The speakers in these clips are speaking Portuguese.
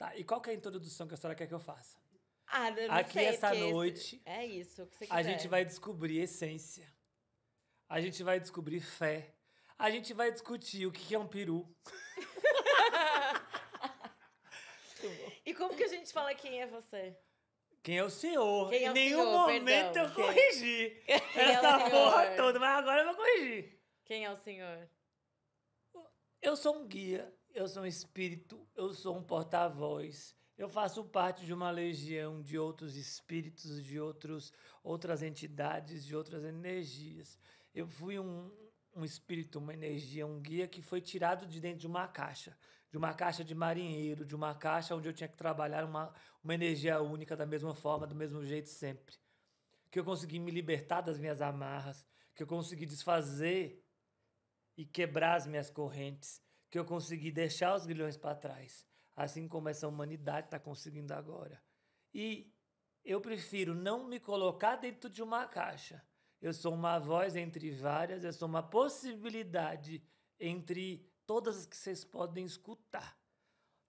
Tá, e qual que é a introdução que a senhora quer que eu faça? Ah, eu não Aqui, sei, essa porque noite, é isso, o que você quiser. a gente vai descobrir essência. A gente vai descobrir fé. A gente vai discutir o que é um peru. E como que a gente fala quem é você? Quem é o senhor? Quem é em o nenhum senhor? momento Perdão, eu quem? corrigi. Quem é o Essa senhor? porra toda, mas agora eu vou corrigir. Quem é o senhor? Eu sou um guia, eu sou um espírito, eu sou um porta-voz. Eu faço parte de uma legião de outros espíritos, de outras entidades, de outras energias. Eu fui um espírito, uma energia, um guia que foi tirado de dentro de uma caixa de marinheiro, de uma caixa onde eu tinha que trabalhar uma energia única da mesma forma, do mesmo jeito sempre. Que eu consegui me libertar das minhas amarras, que eu consegui desfazer e quebrar as minhas correntes, que eu consegui deixar os grilhões para trás, assim como essa humanidade está conseguindo agora. E eu prefiro não me colocar dentro de uma caixa. Eu sou uma voz entre várias, eu sou uma possibilidade entre todas as que vocês podem escutar.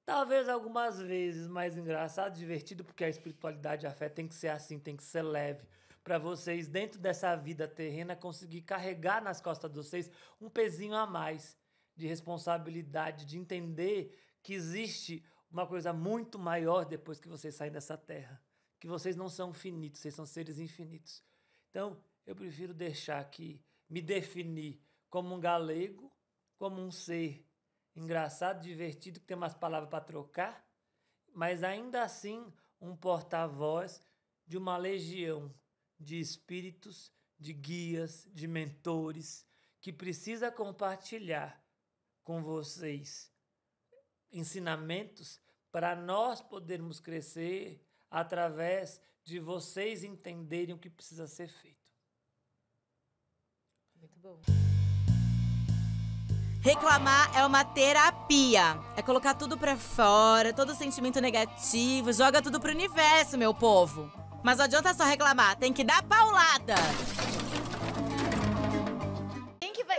Talvez algumas vezes mais engraçado, divertido, porque a espiritualidade e a fé tem que ser assim, tem que ser leve. Para vocês, dentro dessa vida terrena, conseguir carregar nas costas de vocês um pezinho a mais de responsabilidade, de entender que existe uma coisa muito maior depois que vocês saem dessa terra. Que vocês não são finitos, vocês são seres infinitos. Então, eu prefiro deixar aqui, me definir como um galego, como um ser engraçado, divertido, que tem umas palavras para trocar, mas ainda assim um porta-voz de uma legião de espíritos, de guias, de mentores, que precisa compartilhar com vocês ensinamentos para nós podermos crescer através de vocês entenderem o que precisa ser feito. Muito bom. Reclamar é uma terapia. É colocar tudo pra fora, todo sentimento negativo, joga tudo pro universo, meu povo. Mas não adianta só reclamar, tem que dar paulada.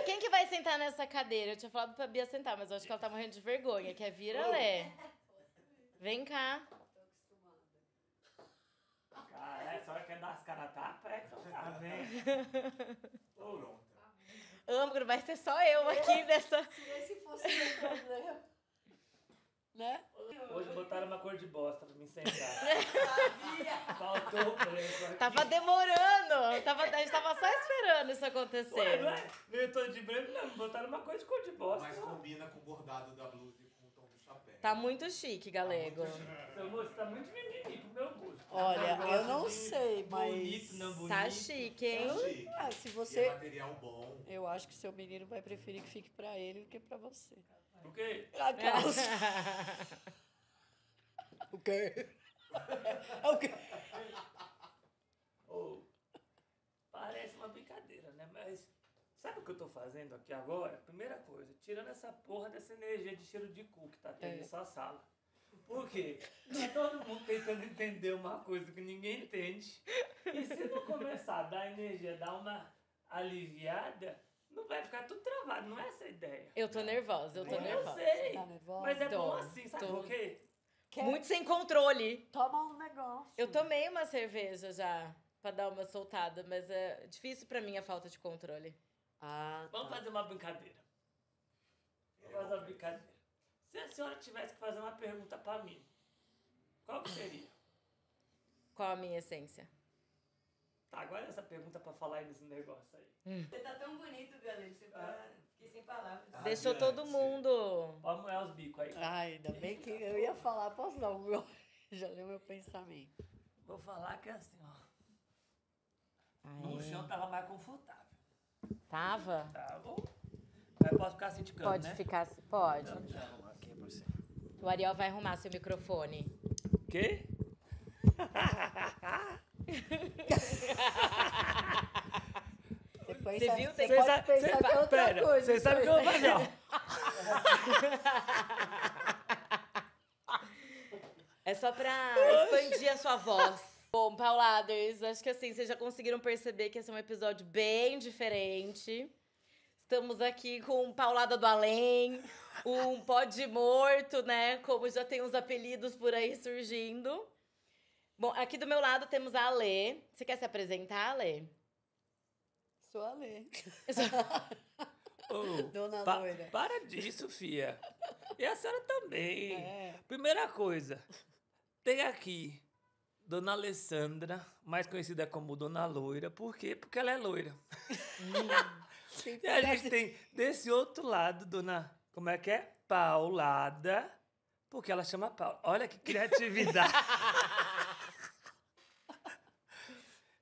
Quem que vai sentar nessa cadeira? Eu tinha falado pra Bia sentar, mas eu acho que ela tá morrendo de vergonha. Quer vir, Alê? Vem cá. Cara, a senhora quer dar as caras tapa? Então tá bem. Amo, não vai ser só eu aqui nessa... Se fosse o problema, né? Hoje botaram uma cor de bosta pra me sentar. Faltou o preço aqui. Tava demorando. A gente tava só esperando isso Ué, acontecer. não é? Veio todo de branco, não. Botaram uma coisa de cor de bosta. Mas combina com o bordado da blusa e com o tom do chapéu. Tá muito chique, galego. Seu moço tá muito mimimi pro meu gosto. Olha, Um eu não negócio de sei, mas... Bonito, não bonito. Tá chique, hein? Chique. Ah, se E é você... material bom. Eu acho que seu menino vai preferir que fique pra ele do que pra você. O quê? Aquelas... O quê? O quê? Ô, parece uma brincadeira, né? Mas sabe o que eu tô fazendo aqui agora? Primeira coisa, tirando essa porra dessa energia de cheiro de cu que tá tendo nessa sala. Por quê? Tá todo mundo tentando entender uma coisa que ninguém entende. E se não começar a dar energia, dar uma aliviada, não vai ficar tudo travado, não é essa a ideia. Eu tô nervosa, eu tô Eu nervosa. sei, Tá nervosa? mas é Tô, bom assim, sabe tô. por quê? Quer... Muito sem controle. Toma um negócio. Eu tomei uma cerveja já pra dar uma soltada, mas é difícil pra mim a falta de controle. Ah, Vamos fazer uma brincadeira. Vamos fazer uma brincadeira. Se a senhora tivesse que fazer uma pergunta pra mim, qual que seria? Qual a minha essência? Tá, agora essa pergunta pra falar aí nesse negócio aí. Você tá tão bonito, galera. Você tá... Fiquei sem palavras. Deixou todo mundo. Pode moer os bicos aí. Ai, ainda bem que eu ia falar, posso não, meu... Já leu meu pensamento. Vou falar que é assim, ó. Ai. No chão tava mais confortável. Tava? Tá bom? Mas posso ficar assim de canto, Pode né? ficar. Pode. Deixa eu arrumar aqui pra você. O Ariel vai arrumar seu microfone. Quê? Depois Você viu? Você Cê pode pensar que é outra coisa. Vocês sabem o que eu vou fazer, ó. É só pra expandir a sua voz. Bom, Pauladers, acho que assim, vocês já conseguiram perceber que esse é um episódio bem diferente. Estamos aqui com um Paulada do Além, um Pó de Morto, né? Como já tem uns apelidos por aí surgindo. Bom, aqui do meu lado temos a Alê. Você quer se apresentar, Alê? Sou a Lê. Ô, Dona Loira. Para disso, fia. E a senhora também. É. Primeira coisa, tem aqui Dona Alessandra, mais conhecida como Dona Loira. Por quê? Porque ela é loira. E a gente tem desse outro lado, Dona... Como é que é? Paulada. Porque ela chama Paula. Olha que criatividade.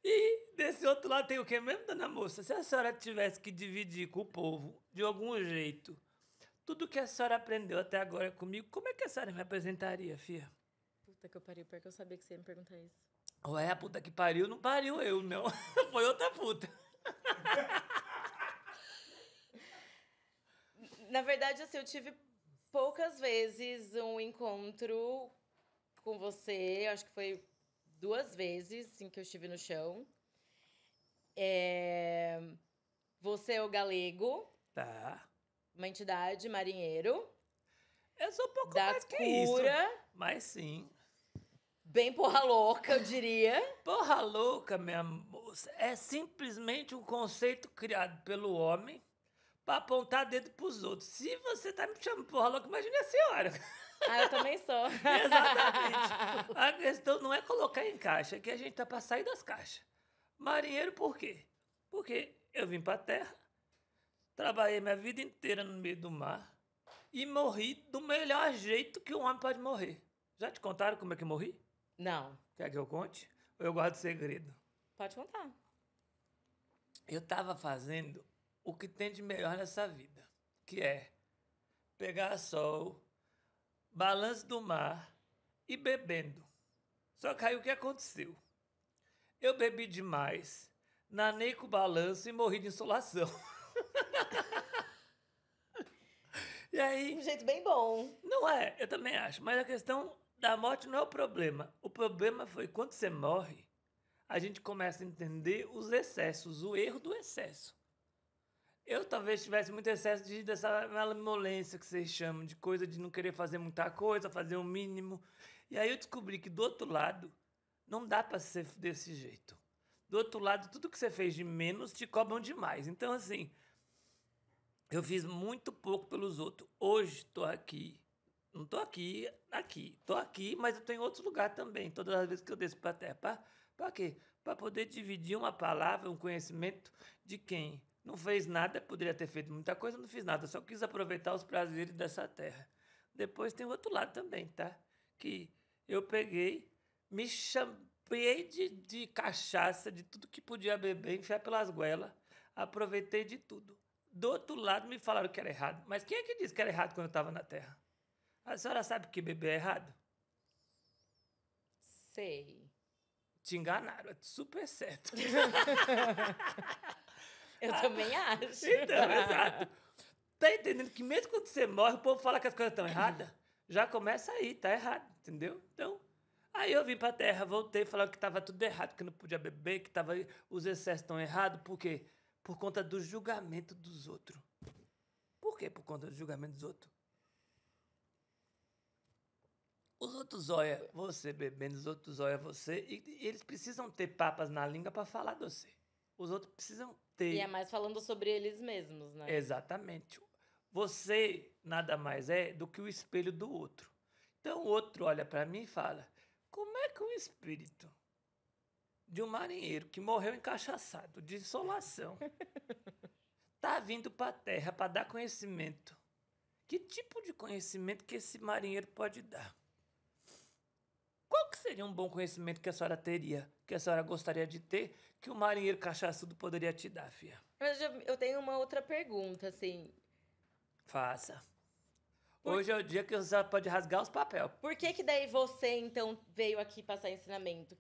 E desse outro lado tem o quê mesmo, Dona Moça? Se a senhora tivesse que dividir com o povo, de algum jeito, tudo que a senhora aprendeu até agora comigo, como é que a senhora me apresentaria, fia? Puta que eu pariu, porque eu sabia que você ia me perguntar isso. Ué, a puta que pariu, não pariu eu, não. Foi outra puta. Na verdade, assim, eu tive poucas vezes um encontro com você. Acho que foi 2 vezes, assim, que eu estive no chão. Você é o Galego, Tá. uma entidade, marinheiro, Eu sou um pouco da mais que isso. cura, Mas sim. bem porra louca, eu diria. Porra louca, minha moça, é simplesmente um conceito criado pelo homem para apontar dedo pros outros. Se você tá me chamando de porra louca, imagine a senhora. Ah, eu também sou. Exatamente. A questão não é colocar em caixa, é que a gente tá para sair das caixas. Marinheiro por quê? Porque eu vim pra terra, trabalhei minha vida inteira no meio do mar e morri do melhor jeito que um homem pode morrer. Já te contaram como é que eu morri? Não, Quer que eu conte? Ou eu guardo segredo? pode contar. Eu tava fazendo o que tem de melhor nessa vida, que é pegar sol, balanço do mar e bebendo. Só que aí o que aconteceu? Eu bebi demais, nanei com o balanço e morri de insolação. E aí, Um jeito bem bom. não é, eu também acho, mas a questão da morte não é o problema. O problema foi quando você morre, a gente começa a entender os excessos, o erro do excesso. Eu talvez tivesse muito excesso dessa malemolência que vocês chamam, de coisa de não querer fazer muita coisa, fazer o mínimo. E aí eu descobri que do outro lado, não dá para ser desse jeito. Do outro lado, tudo que você fez de menos te cobram demais. Então, assim, eu fiz muito pouco pelos outros. Hoje estou aqui. Não estou aqui. Estou aqui, mas eu estou em outros lugares também. Todas as vezes que eu desço para a terra. Para quê? Para poder dividir uma palavra, um conhecimento de quem não fez nada, poderia ter feito muita coisa, não fiz nada. Só quis aproveitar os prazeres dessa terra. Depois tem o outro lado também, tá? Que eu peguei, me champei de cachaça, de tudo que podia beber, enfiar pelas goelas. Aproveitei de tudo. Do outro lado me falaram que era errado. Mas quem é que disse que era errado quando eu estava na terra? A senhora sabe que beber é errado? Sei. Te enganaram, é super certo. Eu também acho. Então, exato. Tá entendendo que mesmo quando você morre, o povo fala que as coisas estão erradas? Já começa aí, tá errado, entendeu? Então, aí eu vim pra terra, voltei, falando que estava tudo errado, que não podia beber, que os excessos estão errados. Por quê? Por conta do julgamento dos outros. Por quê por conta do julgamento dos outros? Os outros olham você bebendo, os outros olham você, e eles precisam ter papas na língua para falar de você. Os outros precisam ter. E é mais falando sobre eles mesmos, né? Exatamente. Você nada mais é do que o espelho do outro. Então o outro olha para mim e fala: como é que um espírito de um marinheiro que morreu encachaçado, de insolação, tá vindo para a terra para dar conhecimento? Que tipo de conhecimento que esse marinheiro pode dar? Qual que seria um bom conhecimento que a senhora teria, que a senhora gostaria de ter, que o marinheiro cachaçudo poderia te dar, filha? Mas eu tenho uma outra pergunta, assim. Faça. Hoje é o dia que a senhora pode rasgar os papéis. Por que daí você, então, veio aqui passar ensinamento?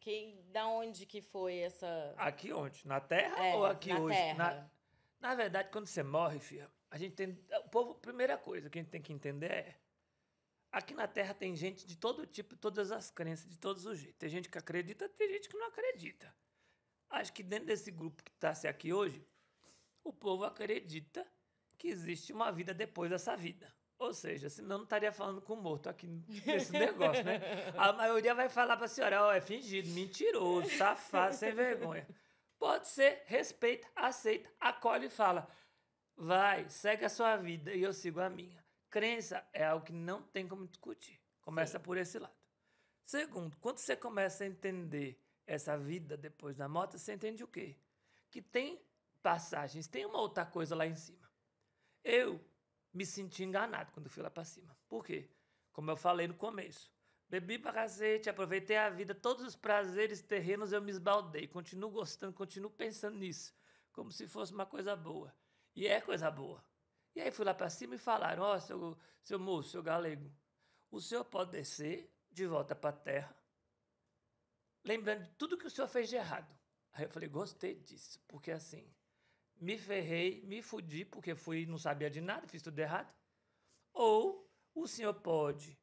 Da onde que foi essa... Aqui onde? Na Terra É, ou aqui na hoje? Terra. Na verdade, quando você morre, filha, a gente tem... O povo, primeira coisa que a gente tem que entender é... Aqui na Terra tem gente de todo tipo, todas as crenças, de todos os jeitos. Tem gente que acredita, tem gente que não acredita. Acho que dentro desse grupo que está aqui hoje, o povo acredita que existe uma vida depois dessa vida. Ou seja, senão não estaria falando com o morto aqui nesse negócio, né? A maioria vai falar para a senhora, ó, é fingido, mentiroso, safado, sem vergonha. Pode ser, respeita, aceita, acolhe e fala, vai, segue a sua vida e eu sigo a minha. Crença é algo que não tem como discutir. Começa por esse lado. Segundo, quando você começa a entender essa vida depois da morte, você entende o quê? Que tem passagens, tem uma outra coisa lá em cima. Eu me senti enganado quando fui lá para cima. Por quê? Como eu falei no começo. Bebi pra cacete, aproveitei a vida, todos os prazeres terrenos eu me esbaldei. Continuo gostando, continuo pensando nisso. Como se fosse uma coisa boa. E é coisa boa. E aí fui lá para cima e falaram, ó, seu moço, seu galego, o senhor pode descer de volta para a terra, lembrando de tudo que o senhor fez de errado. Aí eu falei, gostei disso, porque assim, me ferrei, me fudi, porque não sabia de nada, fiz tudo errado. Ou o senhor pode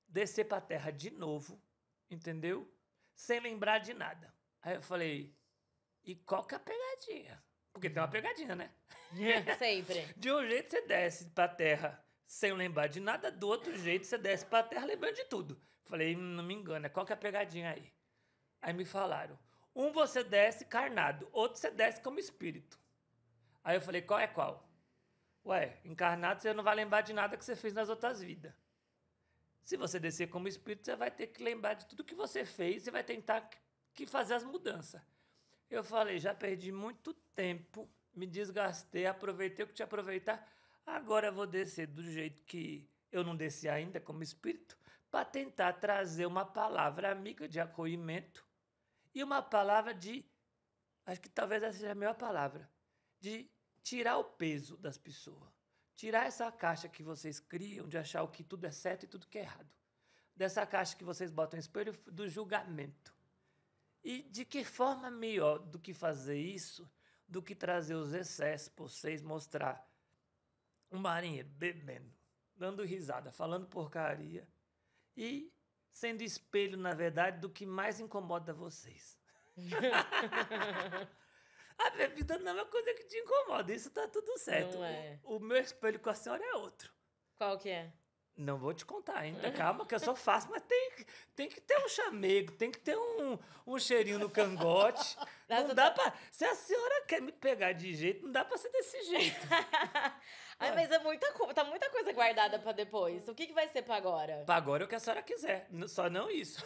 descer para a terra de novo, entendeu? Sem lembrar de nada. Aí eu falei, e qual que é a pegadinha? Porque tem uma pegadinha, né? Sempre. De um jeito você desce para a terra sem lembrar de nada, do outro jeito você desce para a terra lembrando de tudo. Falei, não me engana, qual que é a pegadinha aí? Aí me falaram, um você desce carnado, outro você desce como espírito. Aí eu falei, qual é qual? Ué, encarnado você não vai lembrar de nada que você fez nas outras vidas. Se você descer como espírito, você vai ter que lembrar de tudo que você fez e vai tentar que fazer as mudanças. Eu falei, já perdi muito tempo, me desgastei, aproveitei o que tinha que aproveitar, agora eu vou descer do jeito que eu não desci ainda como espírito, para tentar trazer uma palavra amiga de acolhimento e uma palavra de, acho que talvez essa seja a melhor palavra, de tirar o peso das pessoas. Tirar essa caixa que vocês criam de achar o que tudo é certo e tudo que é errado. Dessa caixa que vocês botam no espelho do julgamento. E de que forma melhor do que fazer isso, do que trazer os excessos para vocês mostrar um marinheiro bebendo, dando risada, falando porcaria e sendo espelho, na verdade, do que mais incomoda vocês. A bebida não é uma coisa que te incomoda, isso tá tudo certo. Não é. O meu espelho com a senhora é outro. Qual que é? Não vou te contar ainda, calma, que eu sou fácil, mas tem que ter um chamego, tem que ter um cheirinho no cangote. Não dá pra... Se a senhora quer me pegar de jeito, não dá pra ser desse jeito. Ai, mas é tá muita coisa guardada pra depois. O que vai ser pra agora? Pra agora é o que a senhora quiser, só não isso.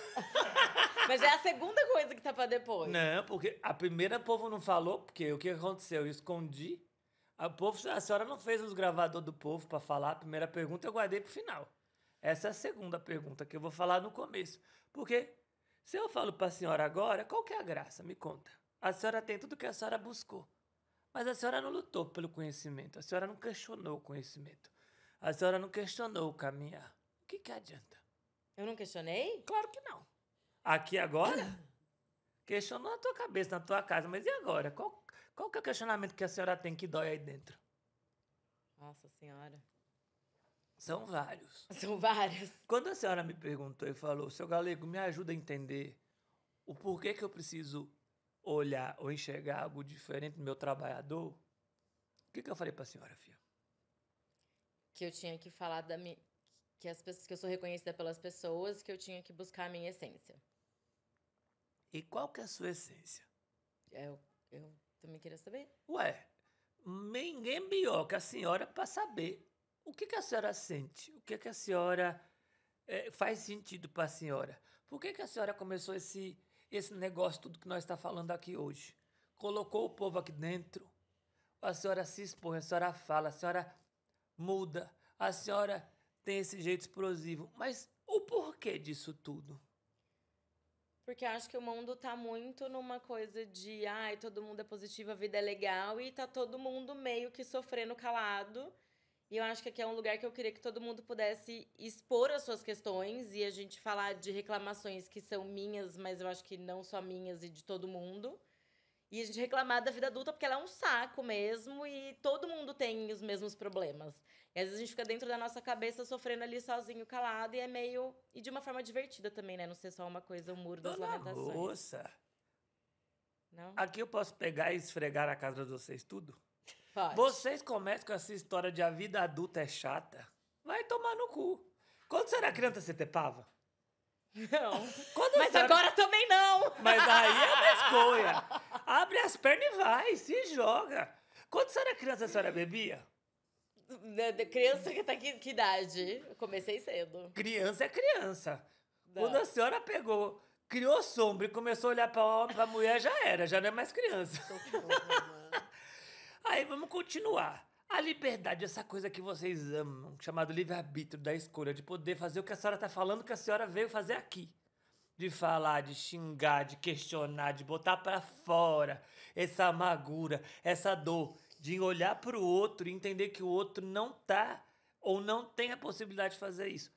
Mas é a segunda coisa que tá pra depois. Não, porque a primeira o povo não falou, porque o que aconteceu? Eu escondi. A senhora não fez os gravadores do povo para falar. A primeira pergunta eu guardei pro final. Essa é a segunda pergunta que eu vou falar no começo. Porque se eu falo para a senhora agora, qual que é a graça? Me conta. A senhora tem tudo que a senhora buscou. Mas a senhora não lutou pelo conhecimento. A senhora não questionou o conhecimento. A senhora não questionou o caminhar. O que adianta? Eu não questionei? Claro que não. Aqui agora, questionou na tua cabeça, na tua casa. Mas e agora? Qual que é o questionamento que a senhora tem que dói aí dentro? Nossa Senhora. São vários. São vários. Quando a senhora me perguntou e falou, seu Galego, me ajuda a entender o porquê que eu preciso olhar ou enxergar algo diferente no meu trabalhador, o que eu falei para a senhora, filha? Que eu tinha que falar que eu sou reconhecida pelas pessoas, que eu tinha que buscar a minha essência. E qual que é a sua essência? Eu também queria saber. Ué, ninguém melhor que a senhora para saber o que a senhora sente, o que a senhora faz sentido para a senhora. Por que a senhora começou esse negócio, tudo que nós estamos falando aqui hoje? Colocou o povo aqui dentro, a senhora se expõe, a senhora fala, a senhora muda, a senhora tem esse jeito explosivo. Mas o porquê disso tudo? Porque eu acho que o mundo tá muito numa coisa de ai, todo mundo é positivo, a vida é legal, e tá todo mundo meio que sofrendo calado. E eu acho que aqui é um lugar que eu queria que todo mundo pudesse expor as suas questões e a gente falar de reclamações que são minhas, mas eu acho que não só minhas e de todo mundo. E a gente reclamar da vida adulta porque ela é um saco mesmo e todo mundo tem os mesmos problemas. E às vezes a gente fica dentro da nossa cabeça sofrendo ali sozinho, calado, e é meio... E de uma forma divertida também, né? Não ser só uma coisa, um muro das lamentações. Moça, Não? aqui eu posso pegar e esfregar a casa de vocês tudo? Pode. Vocês começam com essa história de a vida adulta é chata. Vai tomar no cu. Quando você era criança, você tepava? Não. Quando Mas você era- agora também não. Mas aí é uma escolha. Abre as pernas e vai, se joga. Quando você era criança, a senhora bebia? De criança que tá que idade? Eu comecei cedo. Criança é criança. Não. Quando a senhora pegou, criou sombra e começou a olhar pra mulher, já era, já não é mais criança. Aí vamos continuar. A liberdade, essa coisa que vocês amam, chamado livre-arbítrio da escolha, de poder fazer o que a senhora tá falando, que a senhora veio fazer aqui. De falar, de xingar, de questionar, de botar pra fora essa amargura, essa dor, de olhar pro outro e entender que o outro não tá ou não tem a possibilidade de fazer isso.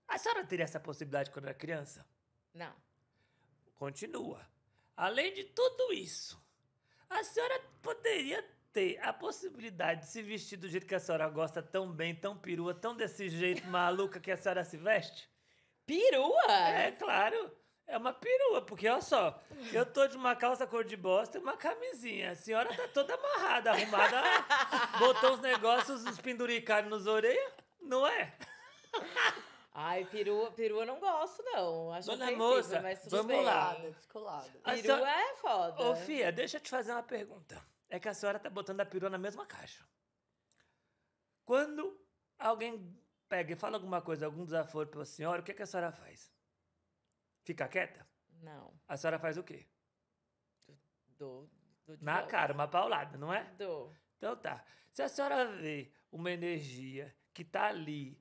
A senhora teria essa possibilidade quando era criança? Não. Continua. Além de tudo isso, a senhora poderia ter a possibilidade de se vestir do jeito que a senhora gosta, tão bem, tão perua, tão desse jeito maluca que a senhora se veste? Perua? É, claro. É uma perua, porque olha só, eu tô de uma calça cor de bosta e uma camisinha. A senhora tá toda amarrada, arrumada, botou os negócios, os penduricalhos nos orelhas, não é? Ai, perua eu não gosto, não. Acho Dona ofensivo, moça, mas tudo vamos bem. lá. Descolada. A Perua senhora- é foda. Ô, Fia, deixa eu te fazer uma pergunta. É que a senhora tá botando a perua na mesma caixa. Quando alguém pega e fala alguma coisa, algum desaforo pra senhora, o que, que a senhora faz? Fica quieta? Não. A senhora faz o quê? Do de Na volta. cara, uma paulada, não é? Do. Então tá. Se a senhora vê uma energia que tá ali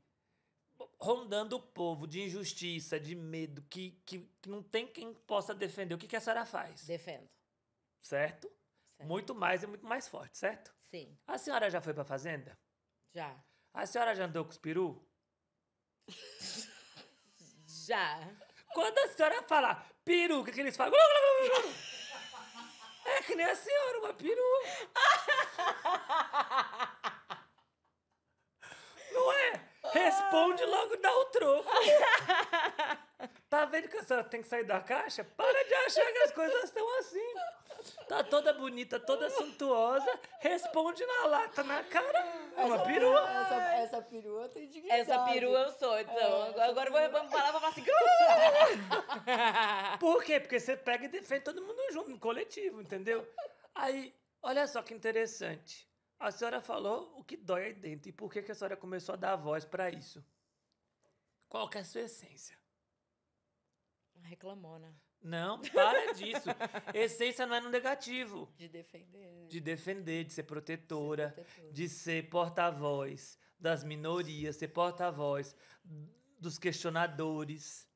rondando o povo de injustiça, de medo, que não tem quem possa defender, o que, que a senhora faz? Defendo. Certo? Certo. Muito mais e muito mais forte, certo? Sim. A senhora já foi pra fazenda? Já. A senhora já andou com os peru? Já. Quando a senhora fala peru, o que, que eles falam? É que nem a senhora, uma perua. Não é? Responde logo, dá o troco. Tá vendo que a senhora tem que sair da caixa? Para de achar que as coisas estão assim. Tá toda bonita, toda suntuosa, responde na lata, na cara. É uma perua. Essa perua tem dignidade. Essa perua eu sou, então. essa Agora vamos falar, vou falar assim. Por quê? Porque você pega e defende todo mundo junto, no coletivo, entendeu? Aí, olha só que interessante. A senhora falou o que dói aí dentro. E por que, que a senhora começou a dar voz pra isso? Qual que é a sua essência? Reclamona. Não, para disso. Essência não é no negativo. De defender. Né? De defender, de ser protetora, protetora. de ser porta-voz das minorias, ser porta-voz dos questionadores.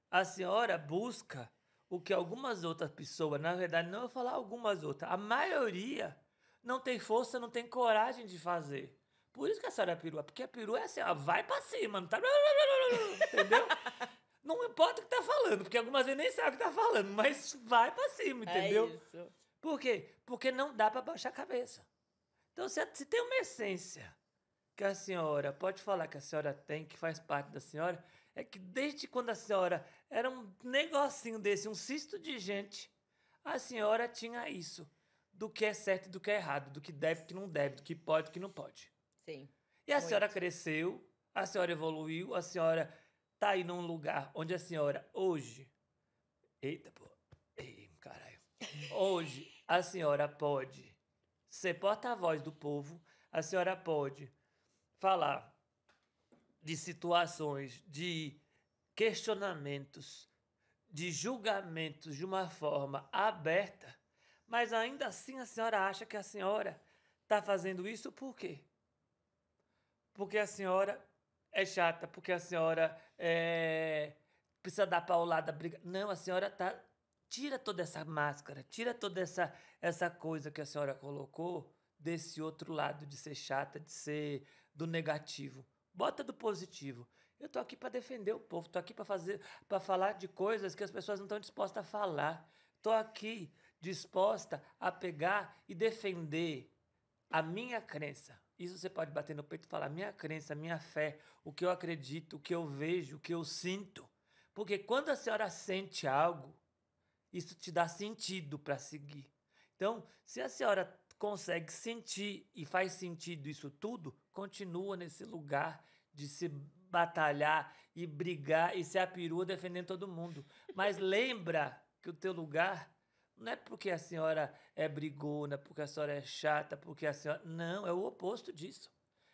A senhora busca o que algumas outras pessoas, na verdade, não vou falar algumas outras, a maioria não tem força, não tem coragem de fazer. Por isso que a senhora é perua, porque a perua é assim, ó, vai pra cima, não tá... Entendeu? Não importa o que tá falando, porque algumas vezes nem sabe o que tá falando, mas vai pra cima, entendeu? É isso. Por quê? Porque não dá pra baixar a cabeça. Então, se tem uma essência que a senhora pode falar que a senhora tem, que faz parte da senhora, é que desde quando a senhora era um negocinho desse, um cisto de gente, a senhora tinha isso. Do que é certo e do que é errado, do que deve e do que não deve, do que pode e do que não pode. Sim. E a Muito. senhora cresceu, a senhora evoluiu, a senhora tá aí num lugar onde a senhora hoje... Eita, pô. Ei, caralho. Hoje, a senhora pode ser porta-voz do povo, a senhora pode falar de situações, de questionamentos, de julgamentos de uma forma aberta, mas ainda assim a senhora acha que a senhora está fazendo isso por quê? Porque a senhora é chata, porque a senhora precisa dar paulada, briga. Não, a senhora tá... Tira toda essa máscara, tira toda essa coisa que a senhora colocou desse outro lado de ser chata, de ser do negativo. Bota do positivo. Eu tô aqui para defender o povo, tô aqui para falar de coisas que as pessoas não estão dispostas a falar. Tô aqui disposta a pegar e defender a minha crença. Isso você pode bater no peito e falar: minha crença, minha fé, o que eu acredito, o que eu vejo, o que eu sinto. Porque quando a senhora sente algo, isso te dá sentido para seguir. Então, se a senhora consegue sentir e faz sentido isso tudo, continua nesse lugar de se batalhar e brigar e ser a perua defendendo todo mundo. Mas lembra que o teu lugar não é porque a senhora é brigona, porque a senhora é chata, porque a senhora... Não, é o oposto disso.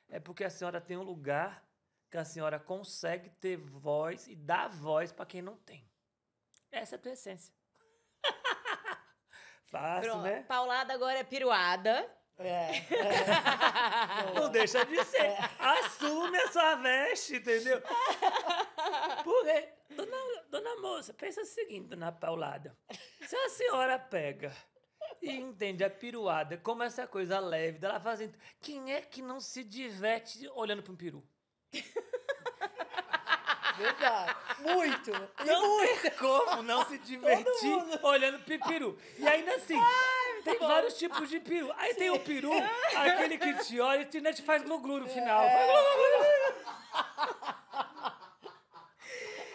É porque a senhora tem um lugar que a senhora consegue ter voz e dar voz para quem não tem. Essa é a tua essência. Fácil, Pronto, né? paulada agora é piruada. Não deixa de ser. Assume a sua veste, entendeu? Porque, dona moça, pensa o seguinte, dona Paulada. Se a senhora pega e entende a piruada como essa coisa leve dela fazendo... Quem é que não se diverte olhando para um peru? Verdade. Muito. E Não muito. tem como não se divertir olhando pro peru. E ainda assim, tem vários tipos de peru. Aí tem o peru, aquele que te olha e te faz glu-glu no final. Faz glu-glu-glu.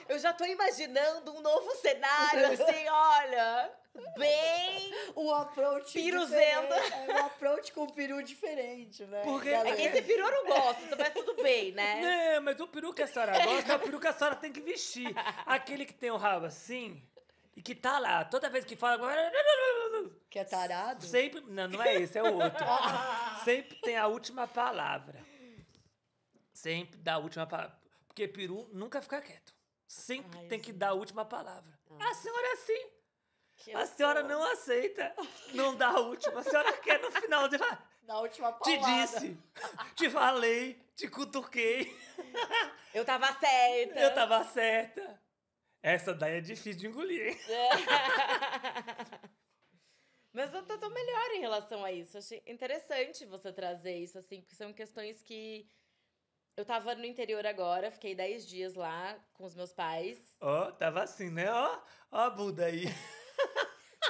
Eu já tô imaginando um novo cenário, assim, olha, bem... Um approach Piruzento. diferente. Um approach com peru diferente, né? Porque- É que esse peru eu não gosto, mas tudo bem, né? Não, mas o peru que a senhora gosta é o peru que a senhora tem que vestir. Aquele que tem o rabo assim e que tá lá, toda vez que fala... Que é tarado? Sempre... Não, não é esse, é o outro. Sempre tem a última palavra. Sempre dá a última palavra. Porque peru nunca fica quieto. Sempre Ai, tem que gente. dar a última palavra. A senhora é assim. Que A eu senhora sou. não aceita. Não dá a última. A senhora quer no final. Você fala, Na última te palavra. disse, te falei, te cutuquei. Eu tava certa. Eu tava certa. Essa daí é difícil de engolir, hein? Mas eu tô melhor em relação a isso. Achei interessante você trazer isso, assim, porque são questões que... Eu tava no interior agora, fiquei 10 dias lá com os meus pais. Ó, tava assim, né? Ó a Buda aí.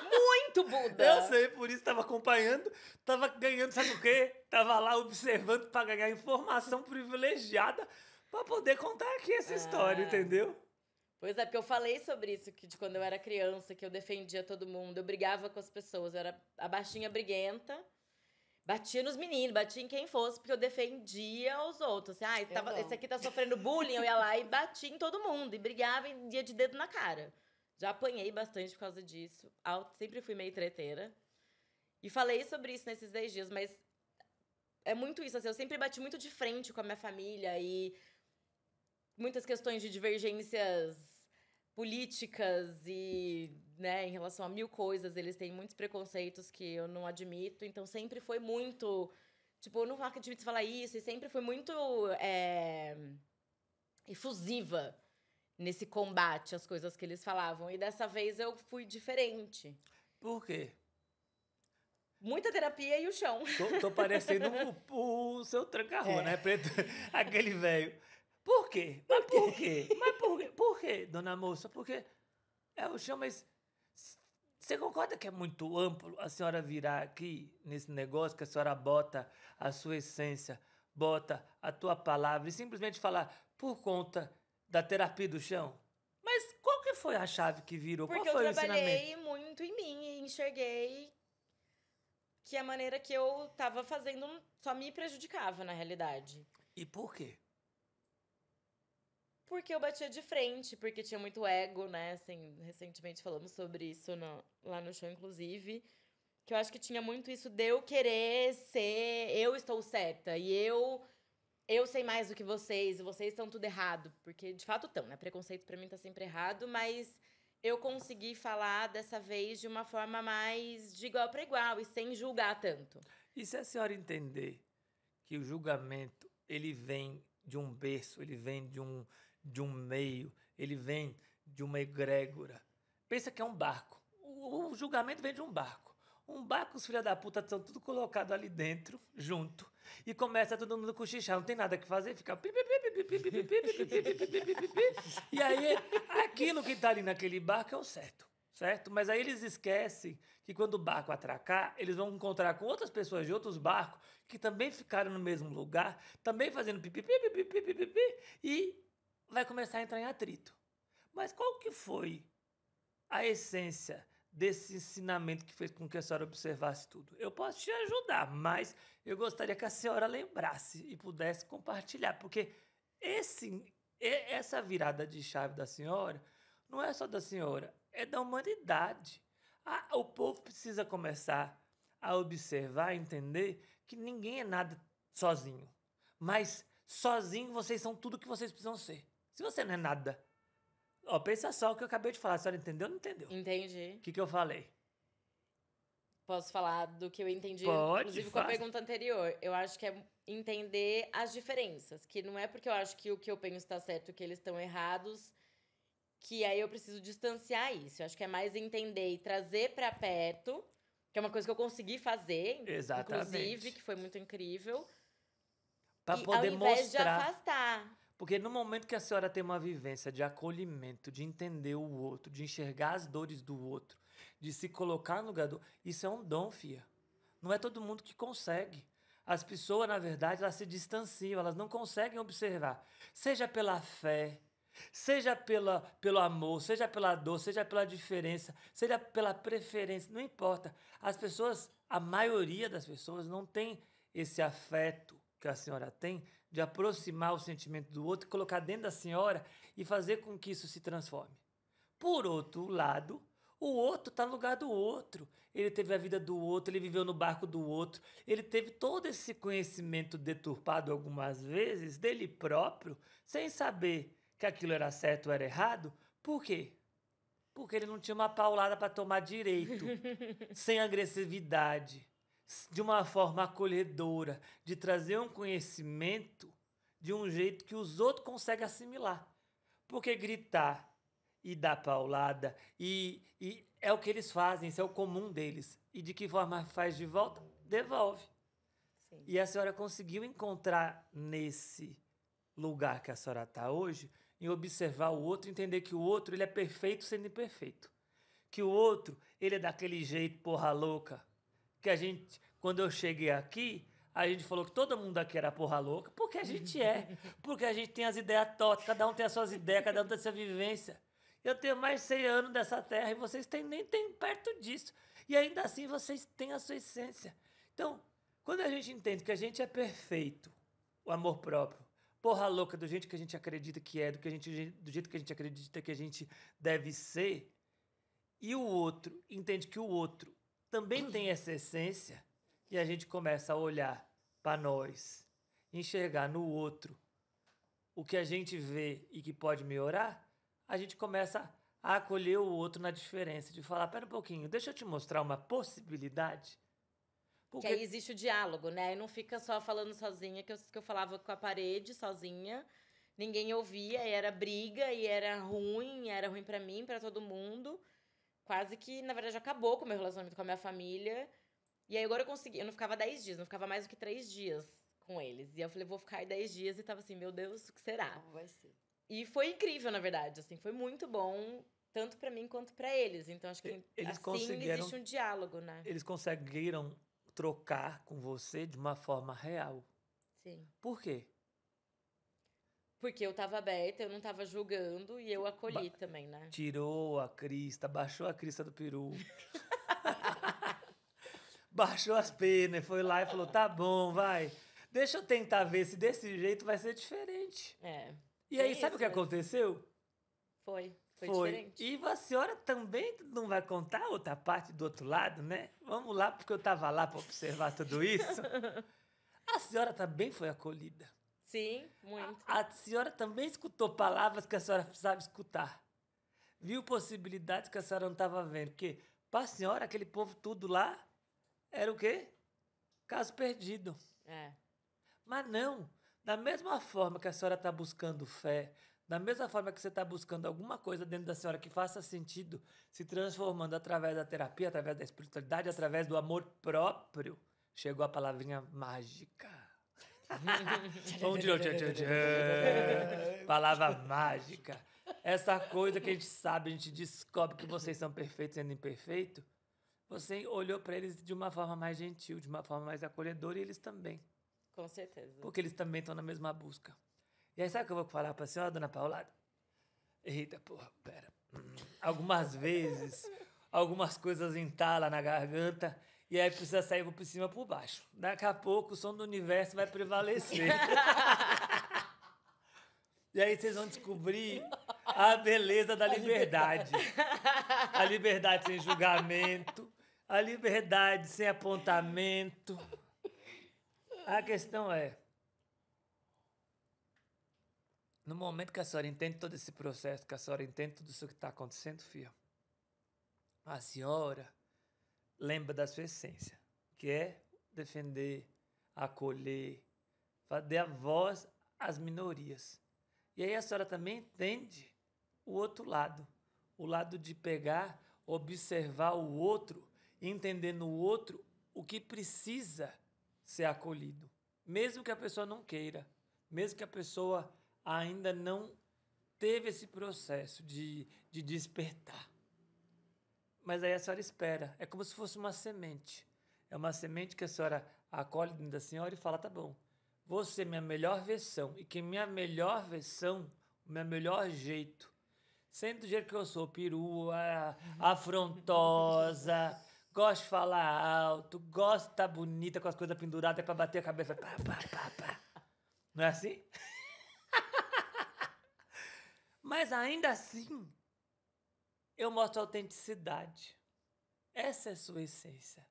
Muito Buda! Eu sei, por isso tava acompanhando. Tava ganhando, sabe o quê? Tava lá observando pra ganhar informação privilegiada pra poder contar aqui essa história, entendeu? Pois é, porque eu falei sobre isso que de quando eu era criança, que eu defendia todo mundo, eu brigava com as pessoas, eu era a baixinha briguenta, batia nos meninos, batia em quem fosse, porque eu defendia os outros. Assim, não. esse aqui tá sofrendo bullying, eu ia lá e batia em todo mundo, e brigava e ia de dedo na cara. Já apanhei bastante por causa disso, sempre fui meio treteira. E falei sobre isso nesses 10 dias, mas é muito isso, assim, eu sempre bati muito de frente com a minha família e muitas questões de divergências políticas e, né, em relação a mil coisas, eles têm muitos preconceitos que eu não admito, então sempre foi muito, tipo, eu não admito falar isso, e sempre foi muito efusiva nesse combate às coisas que eles falavam, e dessa vez eu fui diferente. Por quê? Muita terapia e o chão. Tô parecendo o seu tranca-rua, né, preto? Aquele velho. Por quê? Mas por quê? Mas por quê? Por quê, dona moça? Porque é o chão, mas você concorda que é muito amplo a senhora virar aqui nesse negócio, que a senhora bota a sua essência, bota a tua palavra e simplesmente falar por conta da terapia do chão? Mas qual que foi a chave que virou? Porque Qual foi eu o ensinamento? trabalhei muito em mim e enxerguei que a maneira que eu tava fazendo só me prejudicava, na realidade. E por quê? Porque eu batia de frente, porque tinha muito ego, né? Assim, recentemente falamos sobre isso lá no show, inclusive. Que eu acho que tinha muito isso de eu querer ser... Eu estou certa. E eu sei mais do que vocês. E vocês estão tudo errado. Porque, de fato, estão, né? Preconceito pra mim tá sempre errado. Mas eu consegui falar dessa vez de uma forma mais de igual para igual. E sem julgar tanto. E se a senhora entender que o julgamento, ele vem de um berço, ele vem de um meio, ele vem de uma egrégora. Pensa que é um barco. O julgamento vem de um barco. Um barco, os filhos da puta estão tudo colocado ali dentro, junto, e começa todo mundo cochichar, não tem nada que fazer, fica... E aí, aquilo que tá ali naquele barco é o certo, certo? Mas aí eles esquecem que quando o barco atracar, eles vão encontrar com outras pessoas de outros barcos que também ficaram no mesmo lugar, também fazendo e vai começar a entrar em atrito. Mas qual que foi a essência desse ensinamento que fez com que a senhora observasse tudo. Eu posso te ajudar, mas eu gostaria que a senhora lembrasse e pudesse compartilhar, porque essa virada de chave da senhora não é só da senhora, é da humanidade. O povo precisa começar a observar, entender que ninguém é nada sozinho. Mas sozinho vocês são tudo que vocês precisam ser. Se você não é nada... Ó, pensa só o que eu acabei de falar. A senhora entendeu ou não entendeu? Entendi. O que eu falei? Posso falar do que eu entendi, Pode, inclusive com a pergunta anterior. Eu acho que é entender as diferenças. Que não é porque eu acho que o que eu penso está certo, que eles estão errados, que aí eu preciso distanciar isso. Eu acho que é mais entender e trazer para perto, que é uma coisa que eu consegui fazer, Exatamente. inclusive, que foi muito incrível. Para E poder ao invés mostrar. de afastar. Porque no momento que a senhora tem uma vivência de acolhimento, de entender o outro, de enxergar as dores do outro, de se colocar no lugar do... Isso é um dom, filha. Não é todo mundo que consegue. As pessoas, na verdade, elas se distanciam, elas não conseguem observar. Seja pela fé, seja pelo amor, seja pela dor, seja pela diferença, seja pela preferência, não importa. As pessoas, a maioria das pessoas não tem esse afeto que a senhora tem de aproximar o sentimento do outro, colocar dentro da senhora e fazer com que isso se transforme. Por outro lado, o outro está no lugar do outro. Ele teve a vida do outro, ele viveu no barco do outro, ele teve todo esse conhecimento deturpado algumas vezes dele próprio, sem saber que aquilo era certo ou era errado. Por quê? Porque ele não tinha uma paulada para tomar direito, sem agressividade, de uma forma acolhedora, de trazer um conhecimento de um jeito que os outros conseguem assimilar. Porque gritar e dar paulada, e é o que eles fazem, isso é o comum deles. E de que forma faz de volta? Devolve. Sim. E a senhora conseguiu encontrar nesse lugar que a senhora está hoje, em observar o outro, entender que o outro ele é perfeito sendo imperfeito. Que o outro ele é daquele jeito porra louca, que a gente, quando eu cheguei aqui, a gente falou que todo mundo aqui era porra louca, porque a gente é. Porque a gente tem as ideias tortas, cada um tem as suas ideias, cada um tem a sua vivência. Eu tenho mais de 100 anos dessa terra e vocês nem têm perto disso. E ainda assim vocês têm a sua essência. Então, quando a gente entende que a gente é perfeito, o amor próprio, porra louca do jeito que a gente acredita que é, do jeito que a gente acredita que a gente deve ser, e o outro entende que o outro também tem essa essência, e a gente começa a olhar para nós, enxergar no outro o que a gente vê e que pode melhorar, a gente começa a acolher o outro na diferença, de falar, pera um pouquinho, deixa eu te mostrar uma possibilidade. Que aí existe o diálogo, né? Aí não fica só falando sozinha, que eu falava com a parede sozinha, ninguém ouvia, e era briga, e era ruim pra mim, pra todo mundo. Quase que, na verdade, acabou com o meu relacionamento com a minha família. E aí agora eu não ficava 10 dias, não ficava mais do que 3 dias com eles. E eu falei, vou ficar aí 10 dias, e tava assim, meu Deus, o que será? Como vai ser? E foi incrível, na verdade, assim, foi muito bom, tanto pra mim quanto pra eles. Então, acho que Eles assim conseguiram- existe um diálogo, né? Eles conseguiram trocar com você de uma forma real. Sim. Por quê? Porque eu tava aberta, eu não tava julgando, e eu acolhi também, né? Tirou a crista, baixou a crista do peru. Baixou as penas, foi lá e falou, tá bom, vai. Deixa eu tentar ver se desse jeito vai ser diferente. É. E aí, Tem sabe o que isso mesmo. aconteceu? Foi diferente. E a senhora também não vai contar outra parte do outro lado, né? Vamos lá, porque eu estava lá para observar tudo isso. A senhora também foi acolhida. Sim, muito. A senhora também escutou palavras que a senhora precisava escutar. Viu possibilidades que a senhora não estava vendo. Porque, para a senhora, aquele povo tudo lá era o quê? Caso perdido. É. Mas não. Da mesma forma que a senhora está buscando fé, da mesma forma que você está buscando alguma coisa dentro da senhora que faça sentido, se transformando através da terapia, através da espiritualidade, através do amor próprio, chegou a palavrinha mágica. Vamos de novo. Tchan, tchan, tchan. Palavra mágica. Essa coisa que a gente sabe, a gente descobre que vocês são perfeitos sendo imperfeito. Você olhou para eles de uma forma mais gentil, de uma forma mais acolhedora, e eles também. Com certeza. Porque eles também estão na mesma busca. E aí, sabe o que eu vou falar para a senhora, dona Paulada? Eita, porra, pera. Algumas vezes, algumas coisas entalam na garganta, e aí precisa sair por cima e por baixo. Daqui a pouco o som do universo vai prevalecer. E aí vocês vão descobrir a beleza da liberdade. A liberdade sem julgamento, a liberdade sem apontamento. A questão é, no momento que a senhora entende todo esse processo, que a senhora entende tudo isso que está acontecendo, filha, a senhora lembra da sua essência, que é defender, acolher, dar voz às minorias. E aí a senhora também entende o outro lado, o lado de pegar, observar o outro, entender no outro o que precisa ser acolhido, mesmo que a pessoa não queira, mesmo que a pessoa ainda não teve esse processo de despertar. Mas aí a senhora espera, é como se fosse uma semente. É uma semente que a senhora acolhe dentro da senhora e fala, tá bom, vou ser minha melhor versão. E que minha melhor versão, o meu melhor jeito, sendo do jeito que eu sou, perua, afrontosa, gosto de falar alto, gosto de estar bonita com as coisas penduradas para bater a cabeça. Pá, pá, pá, pá. Não é assim? Mas ainda assim, eu mostro a autenticidade. Essa é a sua essência.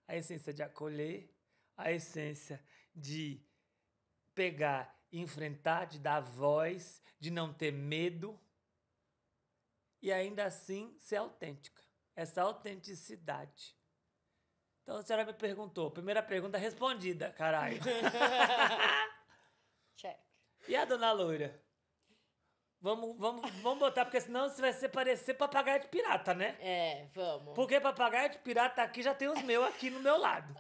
A essência de acolher, a essência de pegar e enfrentar, de dar voz, de não ter medo e ainda assim ser autêntica. Essa autenticidade. Então a senhora me perguntou, primeira pergunta respondida, caralho. Check. E a dona Loira? Vamos botar, porque senão você vai parecer papagaio de pirata, né? É, vamos. Porque papagaio de pirata aqui já tem os meus aqui no meu lado.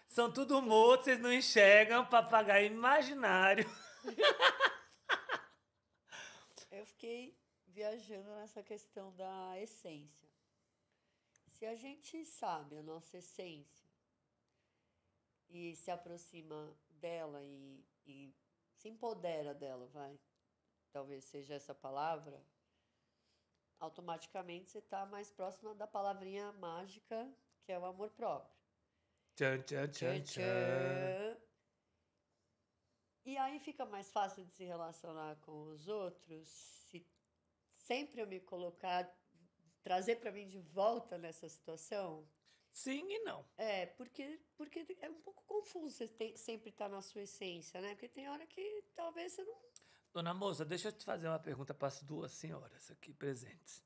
São tudo mortos, vocês não enxergam, papagaio imaginário. Eu fiquei viajando nessa questão da essência. Se a gente sabe a nossa essência e se aproxima dela e se empodera dela, talvez seja essa palavra, automaticamente você está mais próxima da palavrinha mágica, que é o amor próprio. Tchan, tchan, tchan, tchan. E aí fica mais fácil de se relacionar com os outros se sempre eu me colocar, trazer para mim de volta nessa situação. Sim e não. É, porque é um pouco confuso você sempre estar na sua essência, né? Porque tem hora que talvez você não... Dona moça, deixa eu te fazer uma pergunta para as duas senhoras aqui presentes.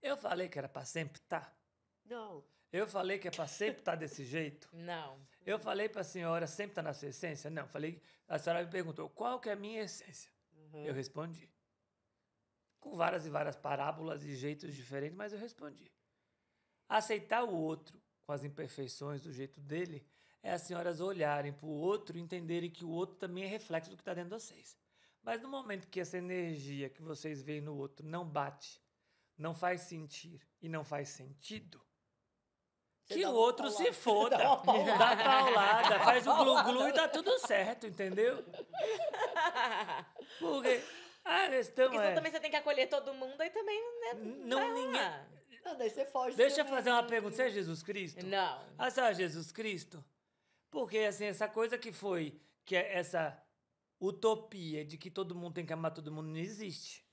Eu falei que era para sempre estar? Não. Eu falei que é para sempre estar desse jeito? Não. Eu falei para a senhora sempre estar na sua essência? Não, falei. A senhora me perguntou qual que é a minha essência. Eu respondi. Com várias e várias parábolas e jeitos diferentes, mas eu respondi. Aceitar o outro com as imperfeições do jeito dele é as senhoras olharem para o outro e entenderem que o outro também é reflexo do que está dentro de vocês. Mas no momento que essa energia que vocês veem no outro não bate, não faz sentir e não faz sentido, que o outro se foda, dá paulada, faz o glu-glu e dá tudo certo, entendeu? Porque a questão Porque senão também você tem que acolher todo mundo e também, né? Não, ninguém... Não, daí você foge. Deixa eu também, fazer uma né? pergunta. Você é Jesus Cristo? Não. Ah, você é Jesus Cristo? Porque, assim, essa coisa que é essa utopia de que todo mundo tem que amar todo mundo não existe.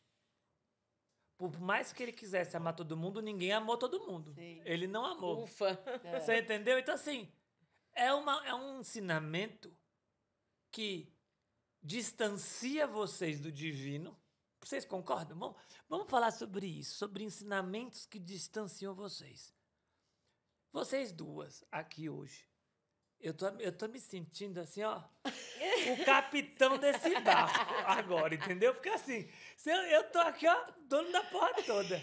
Por mais que ele quisesse amar todo mundo, ninguém amou todo mundo. Sim. Ele não amou. Ufa. Você entendeu? Então, assim, é um ensinamento que distancia vocês do divino. Vocês concordam? Vamos falar sobre isso, sobre ensinamentos que distanciam vocês. Vocês duas aqui hoje, eu tô me sentindo assim, ó, o capitão desse barco agora, entendeu? Porque assim, eu tô aqui, ó, dono da porra toda.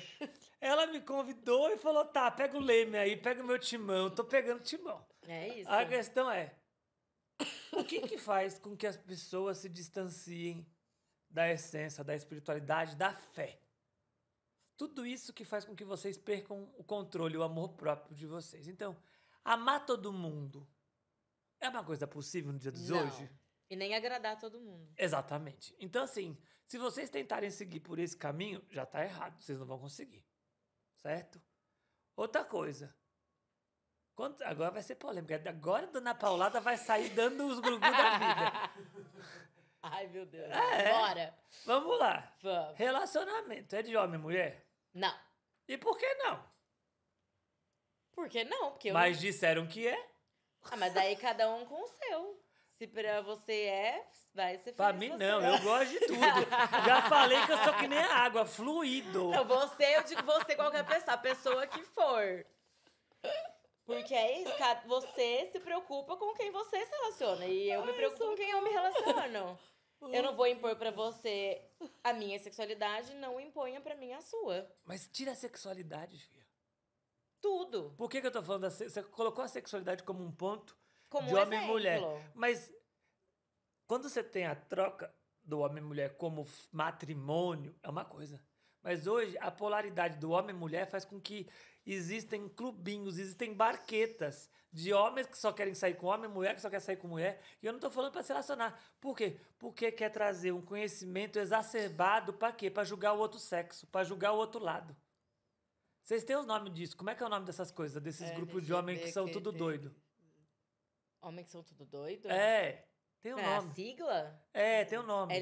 Ela me convidou e falou, tá, pega o leme aí, pega o meu timão, tô pegando o timão. É isso. A questão é, o que faz com que as pessoas se distanciem da essência, da espiritualidade, da fé? Tudo isso que faz com que vocês percam o controle, o amor próprio de vocês. Então, amar todo mundo é uma coisa possível no dia de Não. hoje? E nem agradar todo mundo. Exatamente. Então, assim, se vocês tentarem seguir por esse caminho, já está errado, vocês não vão conseguir. Certo? Outra coisa. Agora vai ser polêmica. Agora a Dona Paulada vai sair dando os grugus da vida. Ai, meu Deus. É. Bora. Vamos lá. Vamos. Relacionamento é de homem e mulher? Não. E por que não? Por que não? Porque eu... Mas disseram que é. Ah, mas daí cada um com o seu. Se pra você vai ser feliz. Pra mim, você. não. Eu gosto de tudo. Já falei que eu sou que nem a água, fluido. Não, você, eu digo você, qualquer pessoa, a pessoa que for. Porque é isso, você se preocupa com quem você se relaciona. E eu me preocupo com quem eu me relaciono. Eu não vou impor pra você a minha sexualidade, não imponha pra mim a sua. Mas tira a sexualidade, filha. Tudo. Por que eu tô falando Você colocou a sexualidade como um ponto Como de um homem e mulher. exemplo. Mas quando você tem a troca do homem e mulher como matrimônio, é uma coisa. Mas hoje, a polaridade do homem e mulher faz com que existem clubinhos, existem barquetas de homens que só querem sair com homem, mulher que só quer sair com mulher. E eu não tô falando para se relacionar. Por quê? Porque quer trazer um conhecimento exacerbado para quê? Para julgar o outro sexo, para julgar o outro lado. Vocês têm os nomes disso? Como é que é o nome dessas coisas? Desses grupos de homens que são tudo doido? Homens que são tudo doido? É, tem um É a nome. sigla? É, tem um nome.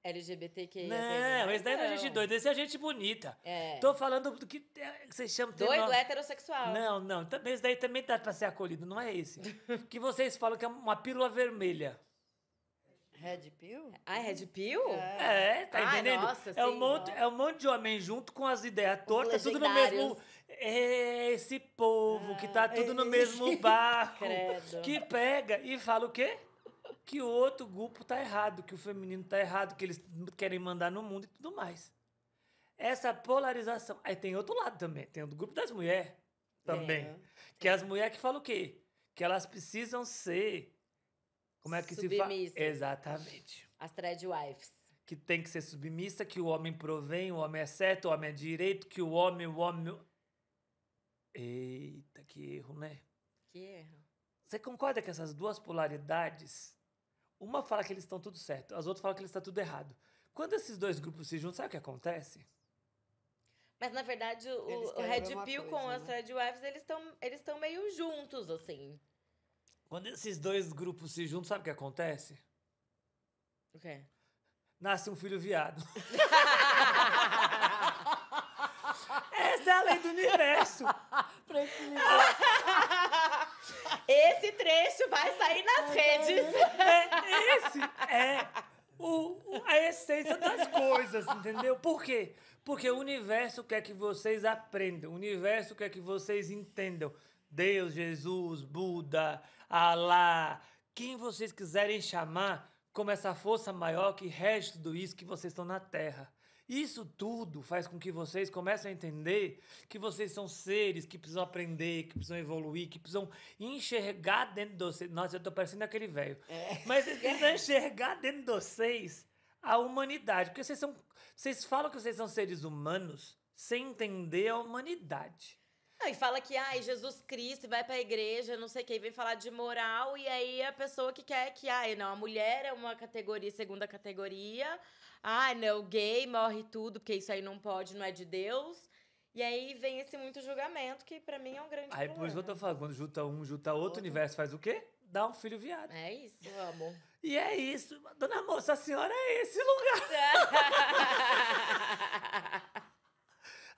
LGBTQIA+. Não, esse daí não é gente doida, esse é gente bonita. É. Tô falando do que vocês chamam... tem Doido nome. heterossexual. Não, também, esse daí também dá pra ser acolhido, não é esse. Que vocês falam que é uma pílula vermelha. Red Pill? Ah, é Red Pill? Tá Ai, entendendo? nossa, é, sim, um monte de homem junto com as ideias tortas, tudo no legendários. mesmo... É esse povo que tá tudo no mesmo barco. Credo. Que pega e fala o quê? Que o outro grupo tá errado, que o feminino tá errado, que eles querem mandar no mundo e tudo mais. Essa polarização. Aí tem outro lado também, tem o do grupo das mulheres também. Que é as mulheres que falam o quê? Que elas precisam ser... Como é que se fala? Submissas. Exatamente. As threadwives. Que tem que ser submissa, que o homem provém, o homem é certo, o homem é direito, que o homem... Eita, que erro, né? Que erro. Você concorda que essas duas polaridades, uma fala que eles estão tudo certo, as outras falam que eles estão tudo errado. Quando esses dois grupos se juntam, sabe o que acontece? Mas, na verdade, Eles o querem Red ver uma Pill coisa, com as né? threadwives, eles estão meio juntos, assim. Quando esses dois grupos se juntam, sabe o que acontece? O quê? Nasce um filho viado. Essa é a lei do universo. Esse trecho vai sair nas redes. Esse é a essência das coisas, entendeu? Por quê? Porque o universo quer que vocês aprendam, o universo quer que vocês entendam. Deus, Jesus, Buda, Alá, quem vocês quiserem chamar como essa força maior que rege tudo isso que vocês estão na Terra. Isso tudo faz com que vocês comecem a entender que vocês são seres que precisam aprender, que precisam evoluir, que precisam enxergar dentro de vocês. Nossa, eu tô parecendo aquele velho. Mas vocês precisam enxergar dentro de vocês a humanidade. Porque vocês falam que vocês são seres humanos sem entender a humanidade. E fala que, Jesus Cristo vai pra igreja, não sei o que, vem falar de moral, e aí a pessoa que quer que, não, a mulher é uma categoria, segunda categoria, não, gay morre tudo, porque isso aí não pode, não é de Deus. E aí vem esse muito julgamento, que pra mim é um grande problema. Por isso que eu tô falando, quando junta um, junta outro, o universo faz o quê? Dá um filho viado. É isso, amo. E é isso. Dona moça, a senhora é esse lugar.